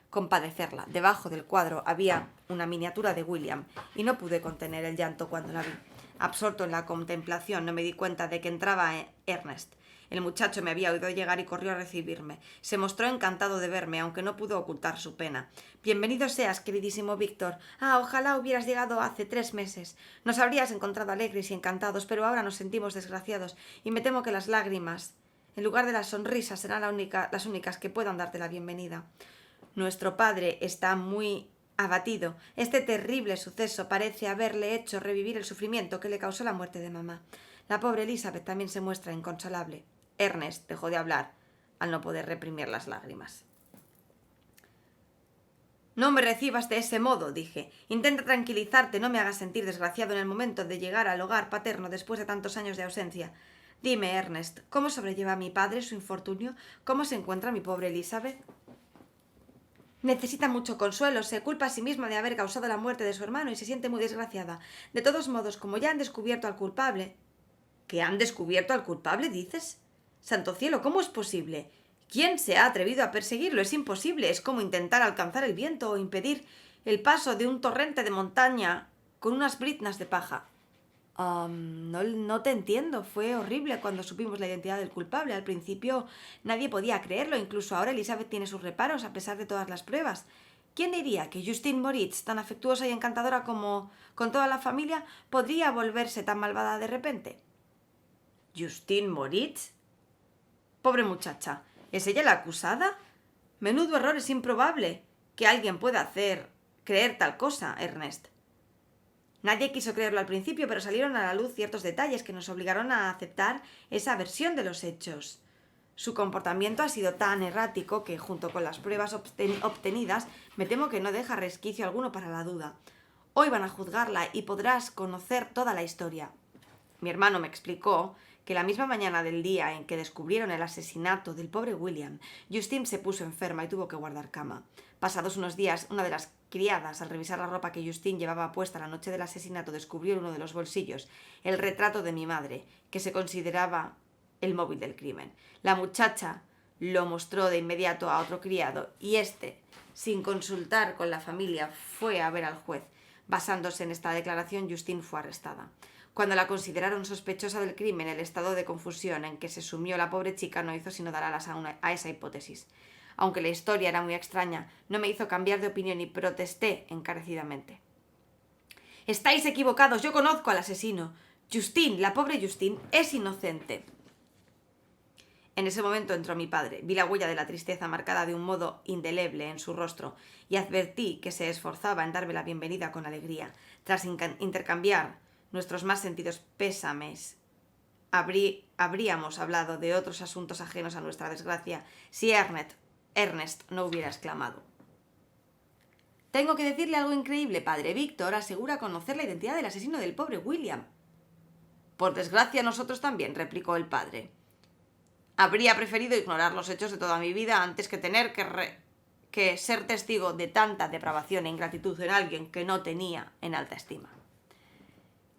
compadecerla. Debajo del cuadro había una miniatura de William, y no pude contener el llanto cuando la vi. Absorto en la contemplación, no me di cuenta de que entraba Ernest. El muchacho me había oído llegar y corrió a recibirme. Se mostró encantado de verme, aunque no pudo ocultar su pena. «Bienvenido seas, queridísimo Víctor. Ojalá hubieras llegado hace 3 meses. Nos habrías encontrado alegres y encantados, pero ahora nos sentimos desgraciados, y me temo que las lágrimas, en lugar de las sonrisas, serán las únicas que puedan darte la bienvenida. Nuestro padre está muy abatido. Este terrible suceso parece haberle hecho revivir el sufrimiento que le causó la muerte de mamá. La pobre Elizabeth también se muestra inconsolable». Ernest dejó de hablar al no poder reprimir las lágrimas. «No me recibas de ese modo», dije. «Intenta tranquilizarte, no me hagas sentir desgraciado en el momento de llegar al hogar paterno después de tantos años de ausencia. Dime, Ernest, ¿cómo sobrelleva mi padre su infortunio? ¿Cómo se encuentra mi pobre Elizabeth?» «Necesita mucho consuelo, se culpa a sí misma de haber causado la muerte de su hermano y se siente muy desgraciada. De todos modos, como ya han descubierto al culpable...» «¿Que han descubierto al culpable, dices? Santo cielo, ¿cómo es posible? ¿Quién se ha atrevido a perseguirlo? Es imposible, es como intentar alcanzar el viento o impedir el paso de un torrente de montaña con unas briznas de paja». No te entiendo. Fue horrible cuando supimos la identidad del culpable. Al principio nadie podía creerlo. Incluso ahora Elizabeth tiene sus reparos a pesar de todas las pruebas. ¿Quién diría que Justine Moritz, tan afectuosa y encantadora como con toda la familia, podría volverse tan malvada de repente? ¿Justine Moritz? Pobre muchacha, ¿es ella la acusada? Menudo error, es improbable que alguien pueda hacer creer tal cosa, Ernest. Nadie quiso creerlo al principio, pero salieron a la luz ciertos detalles que nos obligaron a aceptar esa versión de los hechos. Su comportamiento ha sido tan errático que, junto con las pruebas obtenidas, me temo que no deja resquicio alguno para la duda. Hoy van a juzgarla y podrás conocer toda la historia. Mi hermano me explicó que la misma mañana del día en que descubrieron el asesinato del pobre William, Justine se puso enferma y tuvo que guardar cama. Pasados unos días, una de las criadas, al revisar la ropa que Justine llevaba puesta la noche del asesinato, descubrió en uno de los bolsillos el retrato de mi madre, que se consideraba el móvil del crimen. La muchacha lo mostró de inmediato a otro criado y éste, sin consultar con la familia, fue a ver al juez. Basándose en esta declaración, Justine fue arrestada. Cuando la consideraron sospechosa del crimen, el estado de confusión en que se sumió la pobre chica no hizo sino dar alas a esa hipótesis. Aunque la historia era muy extraña, no me hizo cambiar de opinión y protesté encarecidamente. «Estáis equivocados, yo conozco al asesino. Justine, la pobre Justine, es inocente». En ese momento entró mi padre. Vi la huella de la tristeza marcada de un modo indeleble en su rostro y advertí que se esforzaba en darme la bienvenida con alegría. Tras intercambiar nuestros más sentidos pésames, habríamos hablado de otros asuntos ajenos a nuestra desgracia si Ernest no hubiera exclamado: «Tengo que decirle algo increíble, padre. Víctor asegura conocer la identidad del asesino del pobre William». «Por desgracia nosotros también», replicó el padre. «Habría preferido ignorar los hechos de toda mi vida antes que tener que ser testigo de tanta depravación e ingratitud en alguien que no tenía en alta estima».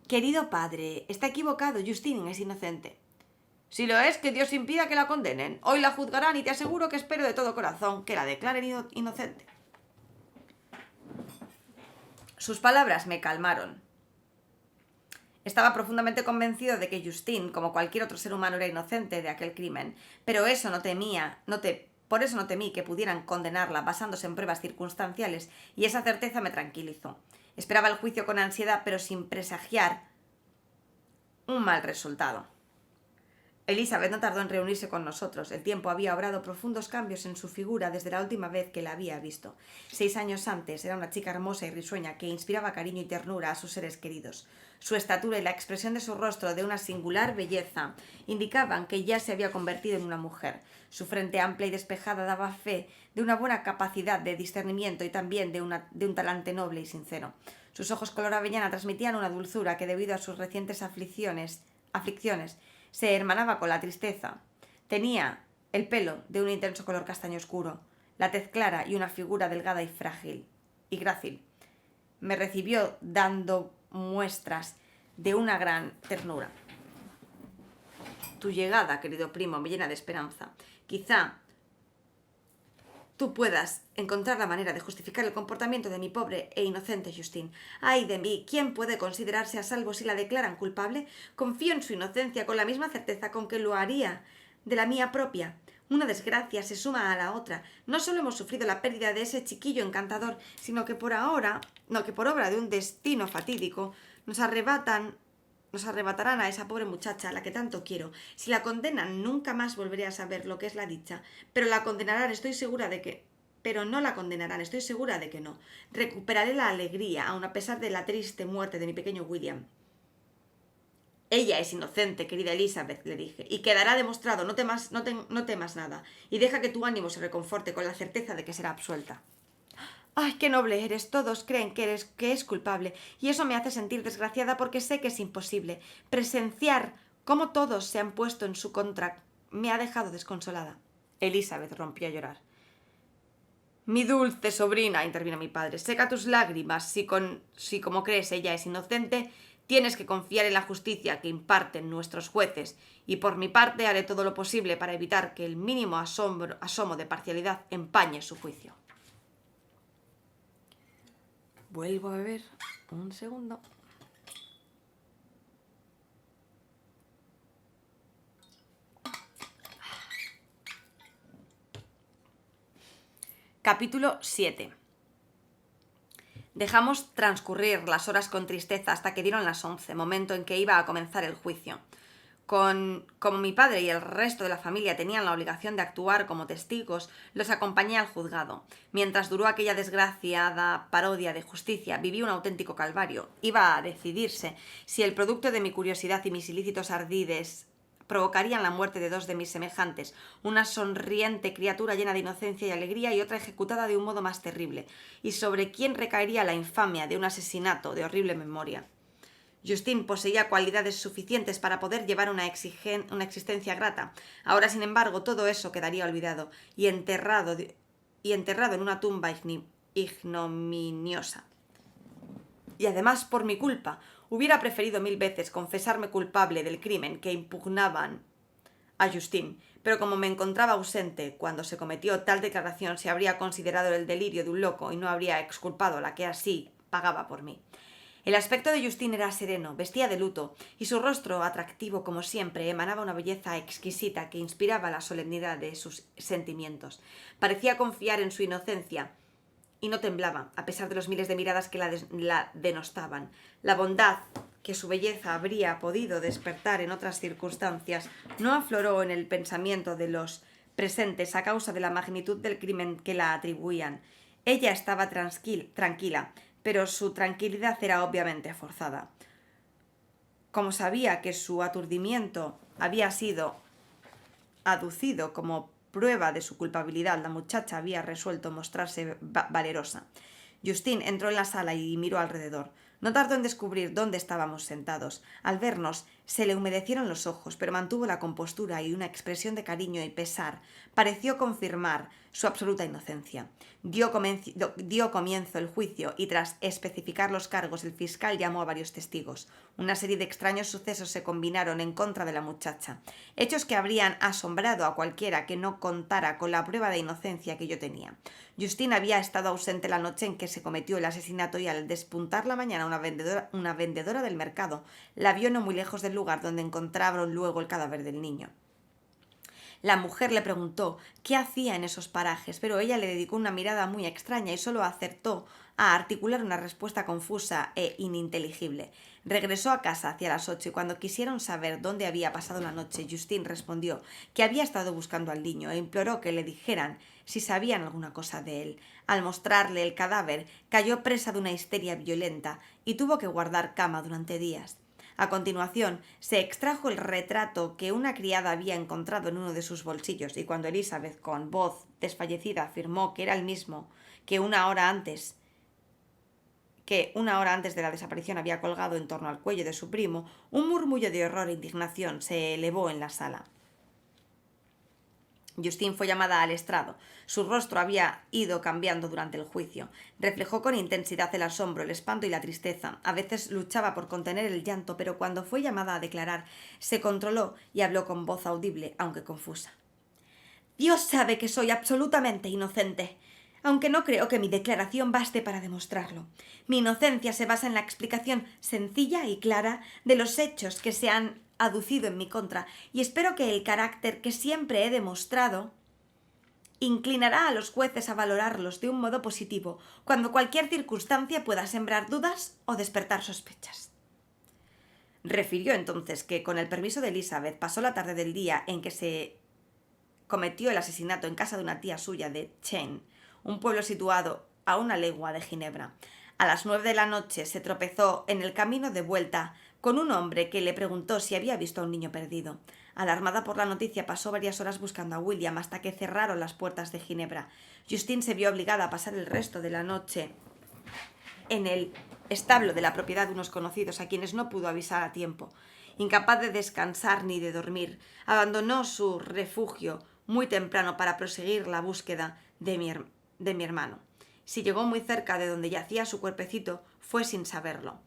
«Querido padre, está equivocado. Justine es inocente». «Si lo es, que Dios impida que la condenen. Hoy la juzgarán y te aseguro que espero de todo corazón que la declaren inocente». Sus palabras me calmaron. Estaba profundamente convencido de que Justine, como cualquier otro ser humano, era inocente de aquel crimen, pero por eso no temí que pudieran condenarla basándose en pruebas circunstanciales, y esa certeza me tranquilizó. Esperaba el juicio con ansiedad, pero sin presagiar un mal resultado. Elizabeth no tardó en reunirse con nosotros. El tiempo había obrado profundos cambios en su figura desde la última vez que la había visto. 6 años antes era una chica hermosa y risueña que inspiraba cariño y ternura a sus seres queridos. Su estatura y la expresión de su rostro, de una singular belleza, indicaban que ya se había convertido en una mujer. Su frente amplia y despejada daba fe de una buena capacidad de discernimiento y también de un talante noble y sincero. Sus ojos color avellana transmitían una dulzura que, debido a sus recientes aflicciones, se hermanaba con la tristeza. Tenía el pelo de un intenso color castaño oscuro, la tez clara y una figura delgada y frágil y grácil. Me recibió dando muestras de una gran ternura. Tu llegada, querido primo, me llena de esperanza. Quizá tú puedas encontrar la manera de justificar el comportamiento de mi pobre e inocente Justine. ¡Ay de mí! ¿Quién puede considerarse a salvo si la declaran culpable? Confío en su inocencia con la misma certeza con que lo haría de la mía propia. Una desgracia se suma a la otra. No solo hemos sufrido la pérdida de ese chiquillo encantador, sino que por obra de un destino fatídico nos arrebatarán a esa pobre muchacha a la que tanto quiero. Si la condenan, nunca más volveré a saber lo que es la dicha. Pero no la condenarán, estoy segura de que no. Recuperaré la alegría, aun a pesar de la triste muerte de mi pequeño William. Ella es inocente, querida Elizabeth, le dije, y quedará demostrado. No temas nada, y deja que tu ánimo se reconforte con la certeza de que será absuelta. ¡Ay, qué noble eres! Todos creen que es culpable, y eso me hace sentir desgraciada porque sé que es imposible. Presenciar cómo todos se han puesto en su contra me ha dejado desconsolada. Elizabeth rompió a llorar. Mi dulce sobrina, intervino mi padre, seca tus lágrimas. Si como crees ella es inocente, tienes que confiar en la justicia que imparten nuestros jueces, y por mi parte haré todo lo posible para evitar que el mínimo asomo de parcialidad empañe su juicio. Vuelvo a beber. Un segundo. Capítulo 7. Dejamos transcurrir las horas con tristeza hasta que dieron las 11, momento en que iba a comenzar el juicio. Como mi padre y el resto de la familia tenían la obligación de actuar como testigos, los acompañé al juzgado. Mientras duró aquella desgraciada parodia de justicia, viví un auténtico calvario. Iba a decidirse si el producto de mi curiosidad y mis ilícitos ardides provocarían la muerte de dos de mis semejantes, una sonriente criatura llena de inocencia y alegría y otra ejecutada de un modo más terrible, y sobre quién recaería la infamia de un asesinato de horrible memoria. Justine poseía cualidades suficientes para poder llevar una existencia grata. Ahora, sin embargo, todo eso quedaría olvidado y enterrado en una tumba ignominiosa. Y además, por mi culpa, hubiera preferido 1000 veces confesarme culpable del crimen que impugnaban a Justine, pero como me encontraba ausente cuando se cometió tal declaración, se habría considerado el delirio de un loco y no habría exculpado a la que así pagaba por mí. El aspecto de Justine era sereno, vestía de luto, y su rostro, atractivo como siempre, emanaba una belleza exquisita que inspiraba la solemnidad de sus sentimientos. Parecía confiar en su inocencia y no temblaba, a pesar de los miles de miradas que la denostaban. La bondad que su belleza habría podido despertar en otras circunstancias no afloró en el pensamiento de los presentes a causa de la magnitud del crimen que la atribuían. Ella estaba tranquila, pero su tranquilidad era obviamente forzada. Como sabía que su aturdimiento había sido aducido como prueba de su culpabilidad, la muchacha había resuelto mostrarse valerosa. Justine entró en la sala y miró alrededor. No tardó en descubrir dónde estábamos sentados. Al vernos, se le humedecieron los ojos, pero mantuvo la compostura y una expresión de cariño y pesar pareció confirmar su absoluta inocencia. Dio comienzo el juicio y tras especificar los cargos, el fiscal llamó a varios testigos. Una serie de extraños sucesos se combinaron en contra de la muchacha, hechos que habrían asombrado a cualquiera que no contara con la prueba de inocencia que yo tenía. Justine había estado ausente la noche en que se cometió el asesinato y al despuntar la mañana una vendedora del mercado la vio no muy lejos del lugar donde encontraron luego el cadáver del niño. La mujer le preguntó qué hacía en esos parajes, pero ella le dedicó una mirada muy extraña y solo acertó a articular una respuesta confusa e ininteligible. Regresó a casa hacia las 8 y cuando quisieron saber dónde había pasado la noche, Justine respondió que había estado buscando al niño e imploró que le dijeran si sabían alguna cosa de él. Al mostrarle el cadáver, cayó presa de una histeria violenta y tuvo que guardar cama durante días. A continuación, se extrajo el retrato que una criada había encontrado en uno de sus bolsillos y cuando Elizabeth, con voz desfallecida, afirmó que era el mismo que una hora antes de la desaparición había colgado en torno al cuello de su primo, un murmullo de horror e indignación se elevó en la sala. Justine fue llamada al estrado. Su rostro había ido cambiando durante el juicio. Reflejó con intensidad el asombro, el espanto y la tristeza. A veces luchaba por contener el llanto, pero cuando fue llamada a declarar, se controló y habló con voz audible, aunque confusa. Dios sabe que soy absolutamente inocente, aunque no creo que mi declaración baste para demostrarlo. Mi inocencia se basa en la explicación sencilla y clara de los hechos que se han aducido en mi contra, y espero que el carácter que siempre he demostrado inclinará a los jueces a valorarlos de un modo positivo, cuando cualquier circunstancia pueda sembrar dudas o despertar sospechas. Refirió entonces que, con el permiso de Elizabeth, pasó la tarde del día en que se cometió el asesinato en casa de una tía suya de Cheyne, un pueblo situado a una legua de Ginebra. A las 9 de la noche se tropezó en el camino de vuelta con un hombre que le preguntó si había visto a un niño perdido. Alarmada por la noticia, pasó varias horas buscando a William hasta que cerraron las puertas de Ginebra. Justine se vio obligada a pasar el resto de la noche en el establo de la propiedad de unos conocidos a quienes no pudo avisar a tiempo. Incapaz de descansar ni de dormir, abandonó su refugio muy temprano para proseguir la búsqueda de mi hermano. Si llegó muy cerca de donde yacía su cuerpecito, fue sin saberlo.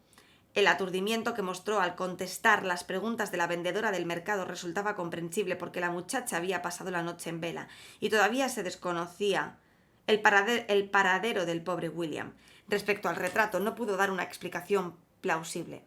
El aturdimiento que mostró al contestar las preguntas de la vendedora del mercado resultaba comprensible porque la muchacha había pasado la noche en vela y todavía se desconocía el paradero del pobre William. Respecto al retrato, no pudo dar una explicación plausible.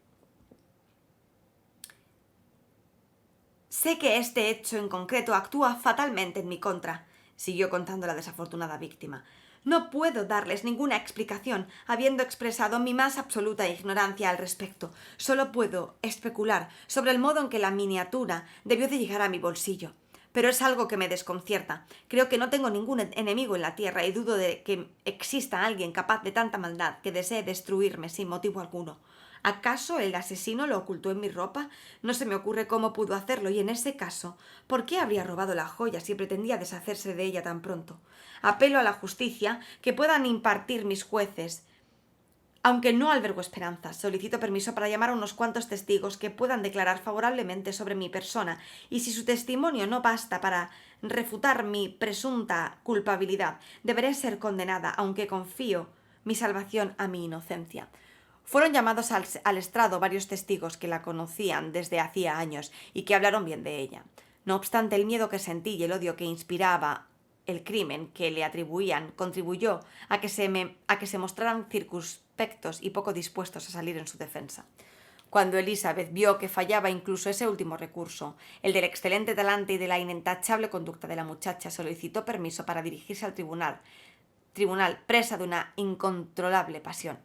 Sé que este hecho en concreto actúa fatalmente en mi contra, siguió contando la desafortunada víctima. No puedo darles ninguna explicación, habiendo expresado mi más absoluta ignorancia al respecto. Solo puedo especular sobre el modo en que la miniatura debió de llegar a mi bolsillo. Pero es algo que me desconcierta. Creo que no tengo ningún enemigo en la tierra y dudo de que exista alguien capaz de tanta maldad que desee destruirme sin motivo alguno. ¿Acaso el asesino lo ocultó en mi ropa? No se me ocurre cómo pudo hacerlo y en ese caso, ¿por qué habría robado la joya si pretendía deshacerse de ella tan pronto? Apelo a la justicia que puedan impartir mis jueces. Aunque no albergo esperanzas, solicito permiso para llamar a unos cuantos testigos que puedan declarar favorablemente sobre mi persona, y si su testimonio no basta para refutar mi presunta culpabilidad, deberé ser condenada, aunque confío mi salvación a mi inocencia. Fueron llamados al estrado varios testigos que la conocían desde hacía años y que hablaron bien de ella. No obstante, el miedo que sentí y el odio que inspiraba el crimen que le atribuían contribuyó a que se mostraran circunspectos y poco dispuestos a salir en su defensa. Cuando Elizabeth vio que fallaba incluso ese último recurso, el del excelente talante y de la inintachable conducta de la muchacha, solicitó permiso para dirigirse al tribunal presa de una incontrolable pasión.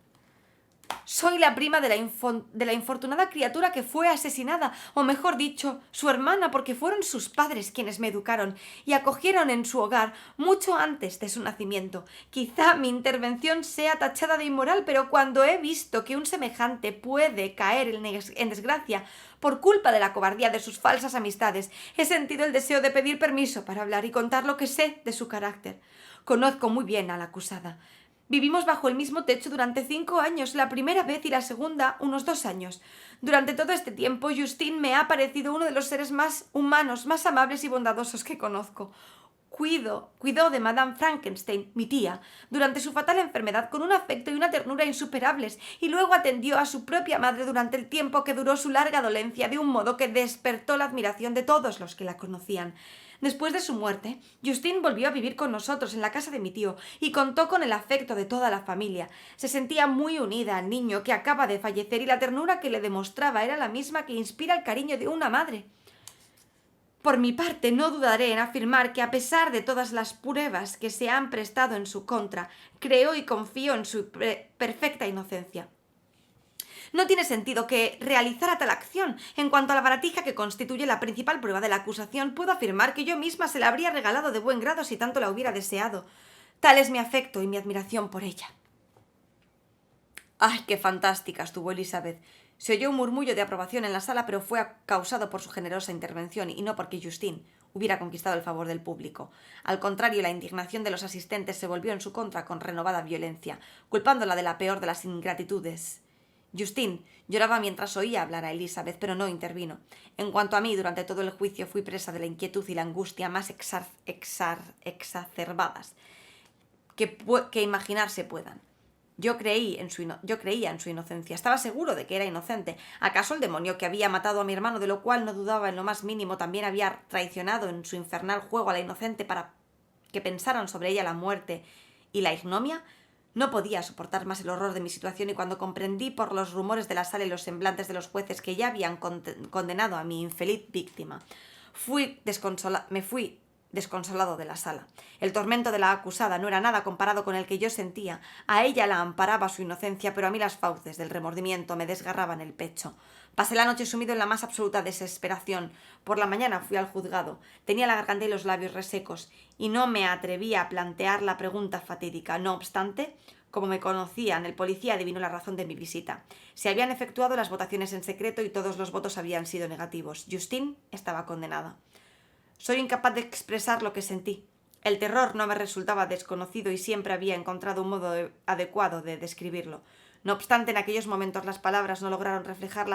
Soy la prima de la infortunada criatura que fue asesinada, o mejor dicho, su hermana, porque fueron sus padres quienes me educaron y acogieron en su hogar mucho antes de su nacimiento. Quizá mi intervención sea tachada de inmoral, pero cuando he visto que un semejante puede caer en desgracia por culpa de la cobardía de sus falsas amistades, he sentido el deseo de pedir permiso para hablar y contar lo que sé de su carácter. Conozco muy bien a la acusada. Vivimos bajo el mismo techo durante 5 años, la primera vez y la segunda unos 2 años. Durante todo este tiempo, Justine me ha parecido uno de los seres más humanos, más amables y bondadosos que conozco. Cuidó de Madame Frankenstein, mi tía, durante su fatal enfermedad con un afecto y una ternura insuperables, y luego atendió a su propia madre durante el tiempo que duró su larga dolencia de un modo que despertó la admiración de todos los que la conocían. Después de su muerte, Justine volvió a vivir con nosotros en la casa de mi tío y contó con el afecto de toda la familia. Se sentía muy unida al niño que acaba de fallecer y la ternura que le demostraba era la misma que inspira el cariño de una madre. Por mi parte, no dudaré en afirmar que a pesar de todas las pruebas que se han prestado en su contra, creo y confío en su perfecta inocencia. No tiene sentido que realizara tal acción. En cuanto a la baratija que constituye la principal prueba de la acusación, puedo afirmar que yo misma se la habría regalado de buen grado si tanto la hubiera deseado. Tal es mi afecto y mi admiración por ella. ¡Ay, qué fantástica estuvo Elizabeth! Se oyó un murmullo de aprobación en la sala, pero fue causado por su generosa intervención y no porque Justine hubiera conquistado el favor del público. Al contrario, la indignación de los asistentes se volvió en su contra con renovada violencia, culpándola de la peor de las ingratitudes. Justine lloraba mientras oía hablar a Elizabeth, pero no intervino. En cuanto a mí, durante todo el juicio fui presa de la inquietud y la angustia más exacerbadas que imaginarse puedan. Yo creía en su inocencia. Estaba seguro de que era inocente. ¿Acaso el demonio que había matado a mi hermano, de lo cual no dudaba en lo más mínimo, también había traicionado en su infernal juego a la inocente para que pensaran sobre ella la muerte y la ignominia? No podía soportar más el horror de mi situación y cuando comprendí por los rumores de la sala y los semblantes de los jueces que ya habían condenado a mi infeliz víctima, me fui desconsolado de la sala. El tormento de la acusada no era nada comparado con el que yo sentía. A ella la amparaba su inocencia, pero a mí las fauces del remordimiento me desgarraban el pecho. Pasé la noche sumido en la más absoluta desesperación. Por la mañana fui al juzgado. Tenía la garganta y los labios resecos, y no me atrevía a plantear la pregunta fatídica. No obstante, como me conocían, el policía adivinó la razón de mi visita. Se habían efectuado las votaciones en secreto y todos los votos habían sido negativos. Justine estaba condenada. Soy incapaz de expresar lo que sentí. El terror no me resultaba desconocido y siempre había encontrado un modo adecuado de describirlo. No obstante, en aquellos momentos las palabras no lograron reflejar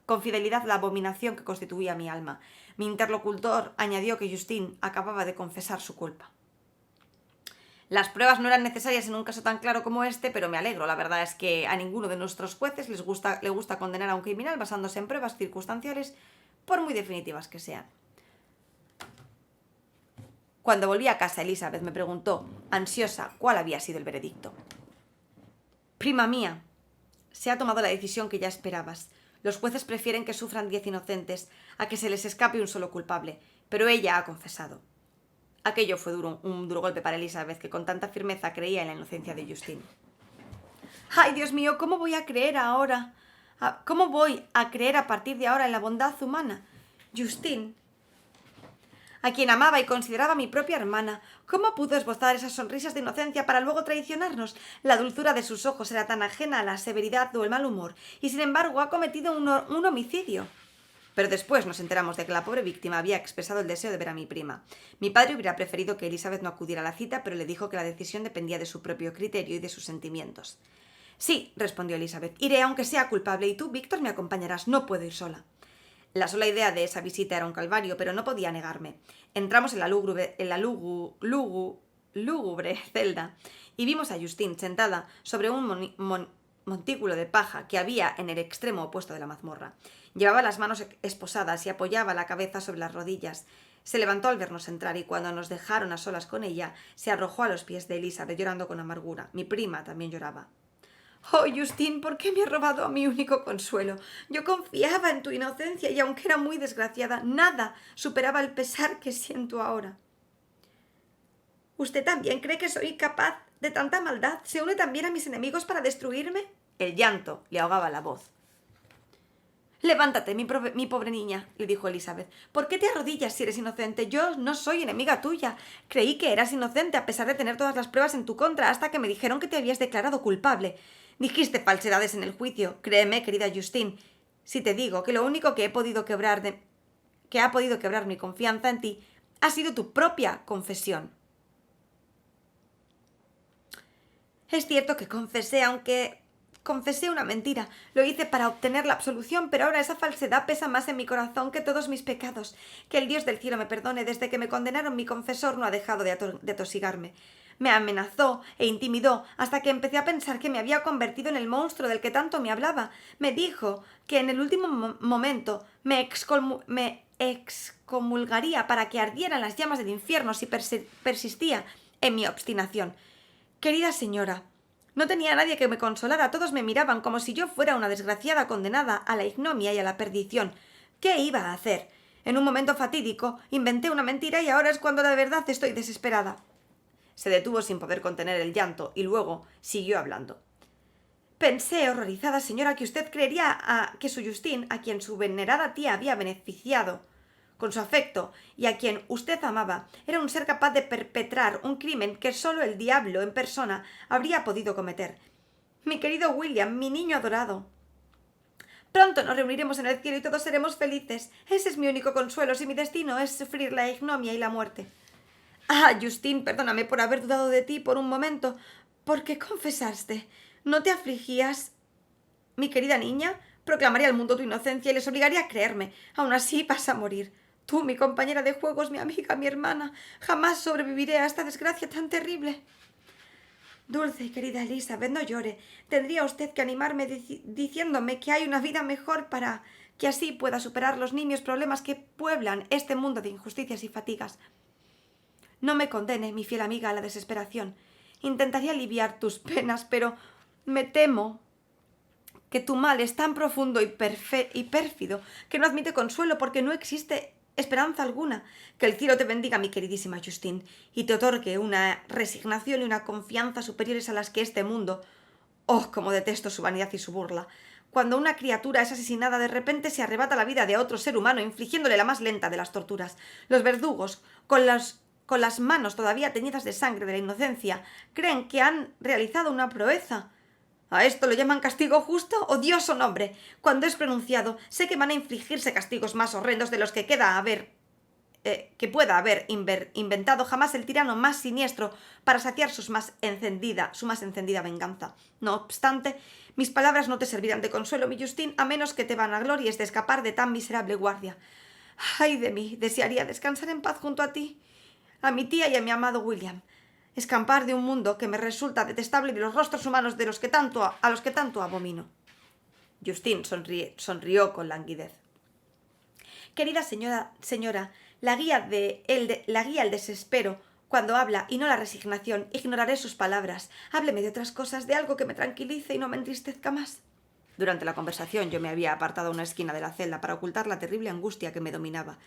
con fidelidad la abominación que constituía mi alma. Mi interlocutor añadió que Justine acababa de confesar su culpa. Las pruebas no eran necesarias en un caso tan claro como este, pero me alegro. La verdad es que a ninguno de nuestros jueces le gusta condenar a un criminal basándose en pruebas circunstanciales, por muy definitivas que sean. Cuando volví a casa, Elizabeth me preguntó, ansiosa, cuál había sido el veredicto. Prima mía, se ha tomado la decisión que ya esperabas. Los jueces prefieren que sufran 10 inocentes a que se les escape un solo culpable, pero ella ha confesado. Aquello fue un duro golpe para Elizabeth, que con tanta firmeza creía en la inocencia de Justine. ¡Ay, Dios mío! ¿Cómo voy a creer ahora? ¿Cómo voy a creer a partir de ahora en la bondad humana? Justine, a quien amaba y consideraba mi propia hermana, ¿cómo pudo esbozar esas sonrisas de inocencia para luego traicionarnos? La dulzura de sus ojos era tan ajena a la severidad o el mal humor, y sin embargo ha cometido un homicidio. Pero después nos enteramos de que la pobre víctima había expresado el deseo de ver a mi prima. Mi padre hubiera preferido que Elizabeth no acudiera a la cita, pero le dijo que la decisión dependía de su propio criterio y de sus sentimientos. Sí, respondió Elizabeth, iré aunque sea culpable, y tú, Víctor, me acompañarás. No puedo ir sola. La sola idea de esa visita era un calvario, pero no podía negarme. Entramos en la lúgubre celda y vimos a Justine sentada sobre un montículo de paja que había en el extremo opuesto de la mazmorra. Llevaba las manos esposadas y apoyaba la cabeza sobre las rodillas. Se levantó al vernos entrar y cuando nos dejaron a solas con ella, se arrojó a los pies de Elizabeth llorando con amargura. Mi prima también lloraba. «Oh, Justine, ¿por qué me has robado a mi único consuelo? Yo confiaba en tu inocencia y aunque era muy desgraciada, nada superaba el pesar que siento ahora». «¿Usted también cree que soy capaz de tanta maldad? ¿Se une también a mis enemigos para destruirme?» El llanto le ahogaba la voz. «Levántate, mi pobre niña», le dijo Elizabeth. «¿Por qué te arrodillas si eres inocente? Yo no soy enemiga tuya. Creí que eras inocente a pesar de tener todas las pruebas en tu contra hasta que me dijeron que te habías declarado culpable. Dijiste falsedades en el juicio. Créeme, querida Justine, si te digo que lo único que ha podido quebrar mi confianza en ti ha sido tu propia confesión». «Es cierto que confesé una mentira. Lo hice para obtener la absolución, pero ahora esa falsedad pesa más en mi corazón que todos mis pecados. Que el Dios del cielo me perdone. Desde que me condenaron, mi confesor no ha dejado de atosigarme. Me amenazó e intimidó hasta que empecé a pensar que me había convertido en el monstruo del que tanto me hablaba. Me dijo que en el último momento me excomulgaría para que ardieran las llamas del infierno si persistía en mi obstinación. Querida señora, no tenía a nadie que me consolara. Todos me miraban como si yo fuera una desgraciada condenada a la ignominia y a la perdición. ¿Qué iba a hacer? En un momento fatídico inventé una mentira y ahora es cuando de verdad estoy desesperada». Se detuvo sin poder contener el llanto y luego siguió hablando. «Pensé, horrorizada señora, que usted creería que su Justine, a quien su venerada tía había beneficiado con su afecto y a quien usted amaba, era un ser capaz de perpetrar un crimen que solo el diablo en persona habría podido cometer. Mi querido William, mi niño adorado. Pronto nos reuniremos en el cielo y todos seremos felices. Ese es mi único consuelo si mi destino es sufrir la ignominia y la muerte». «Ah, Justine, perdóname por haber dudado de ti por un momento. ¿Por qué confesaste? ¿No te afligías, mi querida niña? Proclamaría al mundo tu inocencia y les obligaría a creerme. Aún así vas a morir. Tú, mi compañera de juegos, mi amiga, mi hermana. Jamás sobreviviré a esta desgracia tan terrible». «Dulce y querida Elizabeth, no llore. Tendría usted que animarme diciéndome que hay una vida mejor para que así pueda superar los nimios problemas que pueblan este mundo de injusticias y fatigas. No me condene, mi fiel amiga, a la desesperación. Intentaría aliviar tus penas, pero me temo que tu mal es tan profundo y pérfido que no admite consuelo porque no existe esperanza alguna. Que el cielo te bendiga, mi queridísima Justine, y te otorgue una resignación y una confianza superiores a las que este mundo... Oh, cómo detesto su vanidad y su burla. Cuando una criatura es asesinada, de repente se arrebata la vida de otro ser humano, infligiéndole la más lenta de las torturas. Los verdugos, con las manos todavía teñidas de sangre de la inocencia, creen que han realizado una proeza. ¿A esto lo llaman castigo justo? ¡Odioso nombre! Cuando es pronunciado, sé que van a infligirse castigos más horrendos de los que pueda haber inventado jamás el tirano más siniestro para saciar su más encendida venganza. No obstante, mis palabras no te servirán de consuelo, mi Justine, a menos que te vanaglories de escapar de tan miserable guardia. ¡Ay de mí! Desearía descansar en paz junto a ti, a mi tía y a mi amado William. Escapar de un mundo que me resulta detestable y de los rostros humanos a los que tanto abomino». Justine sonrió con languidez. «Querida señora, la guía el desespero cuando habla y no la resignación. Ignoraré sus palabras. Hábleme de otras cosas, de algo que me tranquilice y no me entristezca más». Durante la conversación yo me había apartado a una esquina de la celda para ocultar la terrible angustia que me dominaba.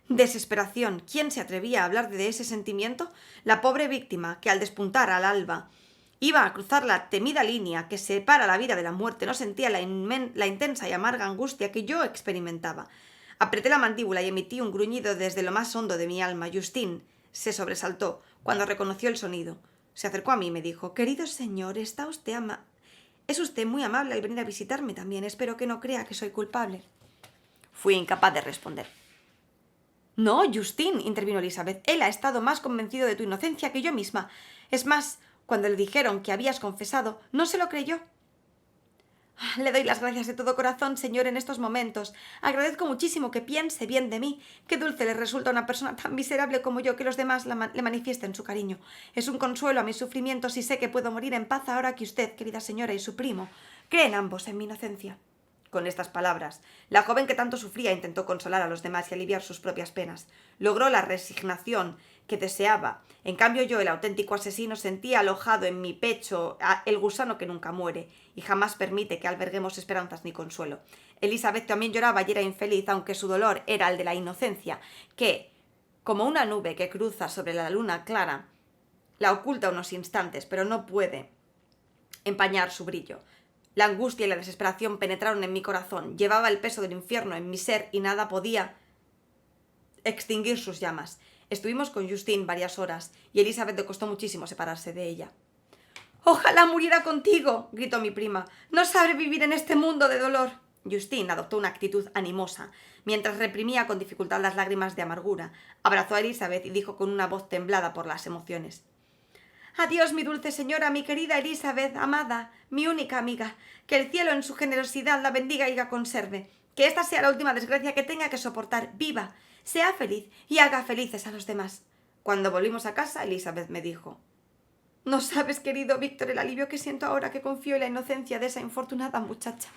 Desesperación. ¿Quién se atrevía a hablar de ese sentimiento? La pobre víctima, que al despuntar al alba iba a cruzar la temida línea que separa la vida de la muerte, no sentía la intensa y amarga angustia que yo experimentaba. Apreté la mandíbula y emití un gruñido desde lo más hondo de mi alma. Justin se sobresaltó cuando reconoció el sonido. Se acercó a mí y me dijo: «Querido señor, es usted muy amable al venir a visitarme también. Espero que no crea que soy culpable». Fui incapaz de responder. «No, Justin», intervino Elizabeth, «él ha estado más convencido de tu inocencia que yo misma. Es más, cuando le dijeron que habías confesado, no se lo creyó». «Le doy las gracias de todo corazón, señor, en estos momentos. Agradezco muchísimo que piense bien de mí. Qué dulce le resulta a una persona tan miserable como yo que los demás le manifiesten su cariño. Es un consuelo a mis sufrimientos y sé que puedo morir en paz ahora que usted, querida señora, y su primo creen ambos en mi inocencia». Con estas palabras, la joven que tanto sufría intentó consolar a los demás y aliviar sus propias penas. Logró la resignación que deseaba. En cambio yo, el auténtico asesino, sentía alojado en mi pecho el gusano que nunca muere y jamás permite que alberguemos esperanzas ni consuelo. Elizabeth también lloraba y era infeliz, aunque su dolor era el de la inocencia, que, como una nube que cruza sobre la luna clara, la oculta unos instantes, pero no puede empañar su brillo. La angustia y la desesperación penetraron en mi corazón. Llevaba el peso del infierno en mi ser y nada podía extinguir sus llamas. Estuvimos con Justin varias horas y Elizabeth le costó muchísimo separarse de ella. «Ojalá muriera contigo», gritó mi prima. «No sabe vivir en este mundo de dolor». Justin adoptó una actitud animosa. Mientras reprimía con dificultad las lágrimas de amargura, abrazó a Elizabeth y dijo con una voz temblada por las emociones: «Adiós, mi dulce señora, mi querida Elizabeth, amada, mi única amiga. Que el cielo en su generosidad la bendiga y la conserve. Que esta sea la última desgracia que tenga que soportar. Viva, sea feliz y haga felices a los demás». Cuando volvimos a casa, Elizabeth me dijo: «No sabes, querido Víctor, el alivio que siento ahora que confío en la inocencia de esa infortunada muchacha.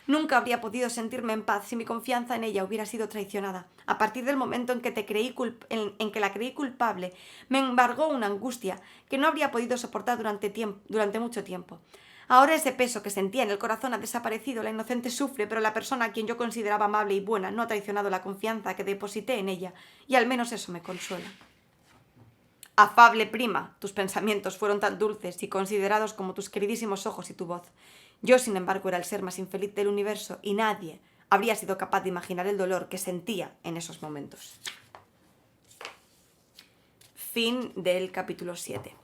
Nunca habría podido sentirme en paz si mi confianza en ella hubiera sido traicionada. A partir del momento en que la creí culpable, me embargó una angustia que no habría podido soportar durante mucho tiempo. Ahora ese peso que sentía en el corazón ha desaparecido. La inocente sufre, pero la persona a quien yo consideraba amable y buena no ha traicionado la confianza que deposité en ella, y al menos eso me consuela». «Afable prima, tus pensamientos fueron tan dulces y considerados como tus queridísimos ojos y tu voz. Yo, sin embargo, era el ser más infeliz del universo y nadie habría sido capaz de imaginar el dolor que sentía en esos momentos». Fin del capítulo 7.